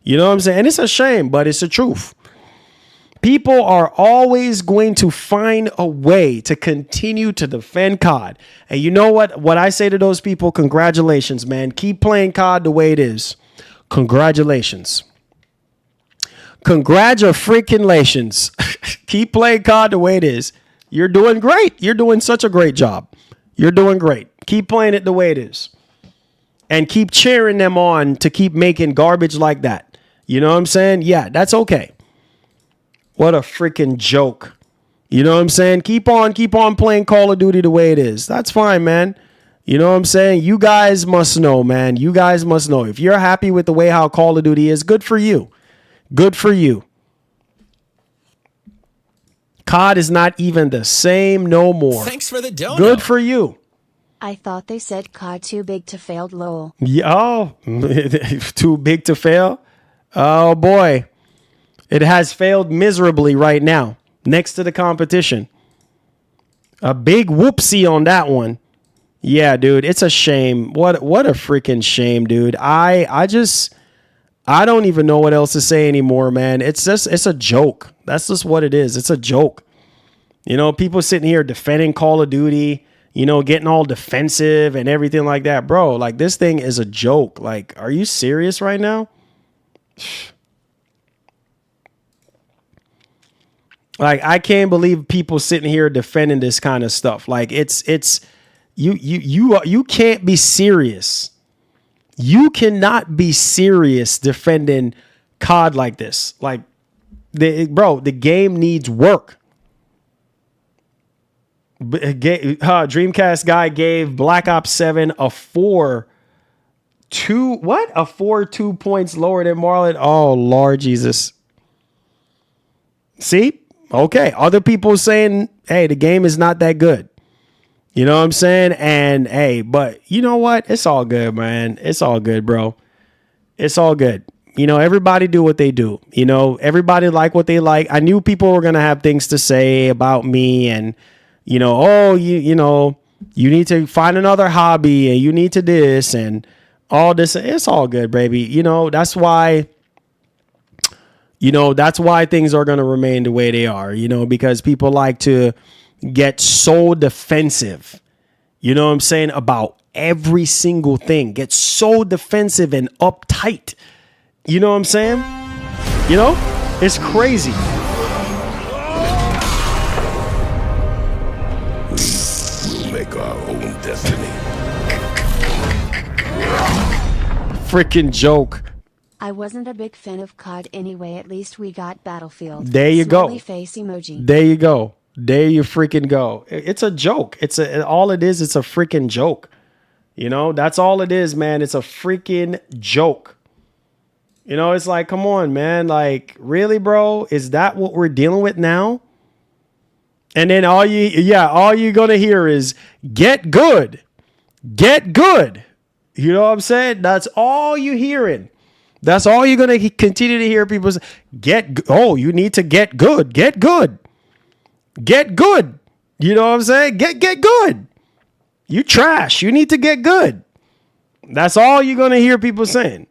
You know what I'm saying? And it's a shame, but it's the truth. People are always going to find a way to continue to defend COD. And you know what? What I say to those people, congratulations, man. Keep playing COD the way it is. Congratulations. Congratulations. Keep playing COD the way it is. You're doing great. You're doing such a great job. You're doing great. Keep playing it the way it is. And keep cheering them on to keep making garbage like that. You know what I'm saying? Yeah, that's okay. What a freaking joke. You know what I'm saying? Keep on playing Call of Duty the way it is. That's fine, man. You know what I'm saying? You guys must know, man. You guys must know. If you're happy with the way how Call of Duty is, good for you. Good for you. COD is not even the same no more. Thanks for the dono. Good for you. I thought they said COD too big to fail, lol. Yeah, oh, too big to fail? Oh, boy. It has failed miserably right now next to the competition. A big whoopsie on that one. Yeah, dude, it's a shame. What a freaking shame, dude. I don't even know what else to say anymore, man. It's a joke. That's just what it is. It's a joke. You know, people sitting here defending Call of Duty, you know, getting all defensive and everything like that. Bro, like, this thing is a joke. Like, are you serious right now? Like, I can't believe people sitting here defending this kind of stuff. Like, you can't be serious. You cannot be serious defending COD like this. Like, the game needs work. Dreamcast guy gave Black Ops 7 a 4 2 points lower than Marlon. Oh, Lord Jesus. See? Okay. Other people saying, hey, the game is not that good. You know what I'm saying? And hey, but you know what? It's all good, man. It's all good, bro. It's all good. You know, everybody do what they do. You know, everybody like what they like. I knew people were going to have things to say about me and, you know, oh, you know, you need to find another hobby and you need to this and all this. It's all good, baby. You know, that's why things are going to remain the way they are, you know, because people like to get so defensive, you know what I'm saying, about every single thing. Get so defensive and uptight. You know what I'm saying? You know, it's crazy. We'll make our own destiny. Freaking joke. I wasn't a big fan of COD anyway. At least we got Battlefield. There you go. Smiley face emoji. There you go. There you freaking go. It's a joke. All it is. It's a freaking joke. You know, that's all it is, man. It's a freaking joke. You know, it's like, come on, man. Like, really, bro? Is that what we're dealing with now? And then all you're going to hear is get good. Get good. You know what I'm saying? That's all you're hearing. That's all you're going to continue to hear people say. You need to get good. Get good. Get good. You know what I'm saying? Get good. You trash. You need to get good. That's all you're going to hear people saying.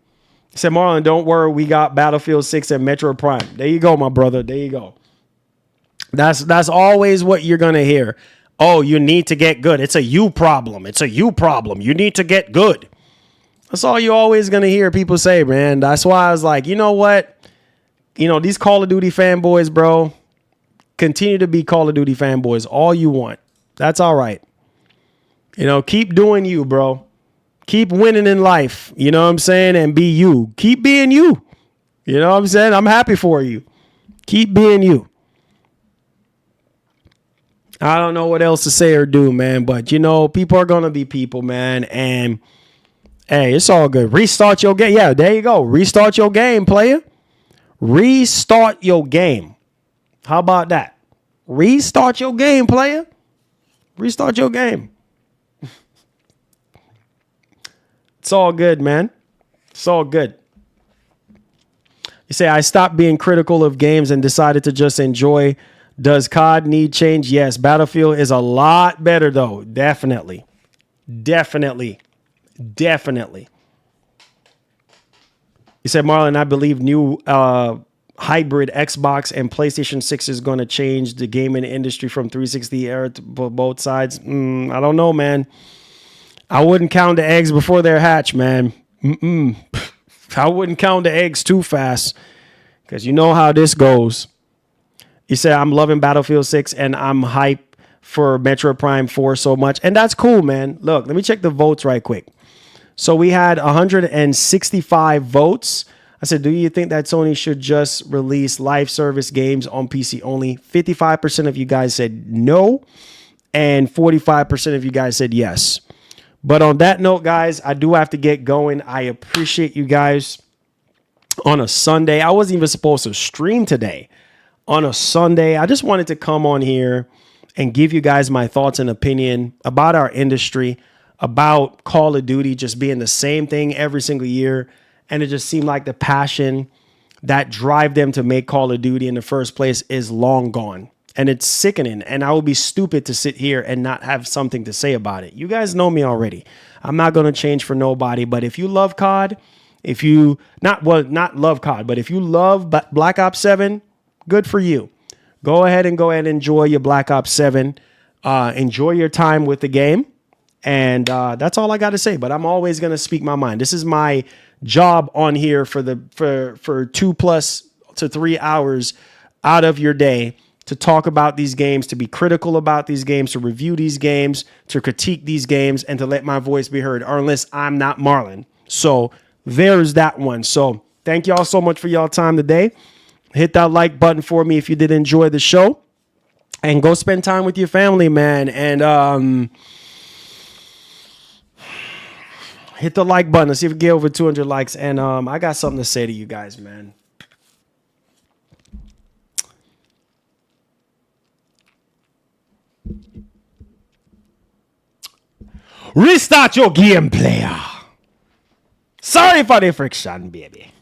Said, Marlon, don't worry. We got Battlefield 6 and Metro Prime. There you go, my brother. There you go. That's always what you're going to hear. Oh, you need to get good. It's a you problem. It's a you problem. You need to get good. That's all you're always going to hear people say, man. That's why I was like, you know what? You know, these Call of Duty fanboys, bro, continue to be Call of Duty fanboys all you want. That's all right. You know, keep doing you, bro. Keep winning in life. You know what I'm saying? And be you. Keep being you. You know what I'm saying? I'm happy for you. Keep being you. I don't know what else to say or do, man. But, you know, people are going to be people, man. And, hey, it's all good. Restart your game. Yeah, there you go. Restart your game, player. Restart your game. How about that? Restart your game, player. Restart your game. It's all good, man. It's all good. You say, I stopped being critical of games and decided to just enjoy. Does COD need change? Yes. Battlefield is a lot better, though. Definitely. Definitely. Definitely. You said, Marlon, I believe new hybrid Xbox and PlayStation 6 is going to change the gaming industry from 360 era to both sides. I don't know, man. I wouldn't count the eggs before they're hatched, man. I wouldn't count the eggs too fast because you know how this goes. You say, I'm loving Battlefield 6 and I'm hyped for Metro Prime 4 so much. And that's cool, man. Look, let me check the votes right quick. So we had 165 votes. I said, do you think that Sony should just release live service games on PC only? 55% of you guys said no. And 45% of you guys said yes. But on that note, guys, I do have to get going. I appreciate you guys on a Sunday. I wasn't even supposed to stream today on a Sunday. I just wanted to come on here and give you guys my thoughts and opinion about our industry, about Call of Duty just being the same thing every single year. And it just seemed like the passion that drive them to make Call of Duty in the first place is long gone. And it's sickening. And I would be stupid to sit here and not have something to say about it. You guys know me already. I'm not going to change for nobody. But if you love COD, if you not love COD, but if you love Black Ops 7, good for you. Go ahead and enjoy your Black Ops 7. Enjoy your time with the game. And that's all I got to say. But I'm always going to speak my mind. This is my job on here for 2+ to 3 hours out of your day to talk about these games, to be critical about these games, to review these games, to critique these games, and to let my voice be heard, or unless I'm not Marlon. So there's that one. So thank y'all so much for y'all time today. Hit that like button for me if you did enjoy the show, and go spend time with your family, man. And hit the like button. Let's see if we get over 200 likes. And I got something to say to you guys, man. Restart your game, player. Sorry for the friction, baby.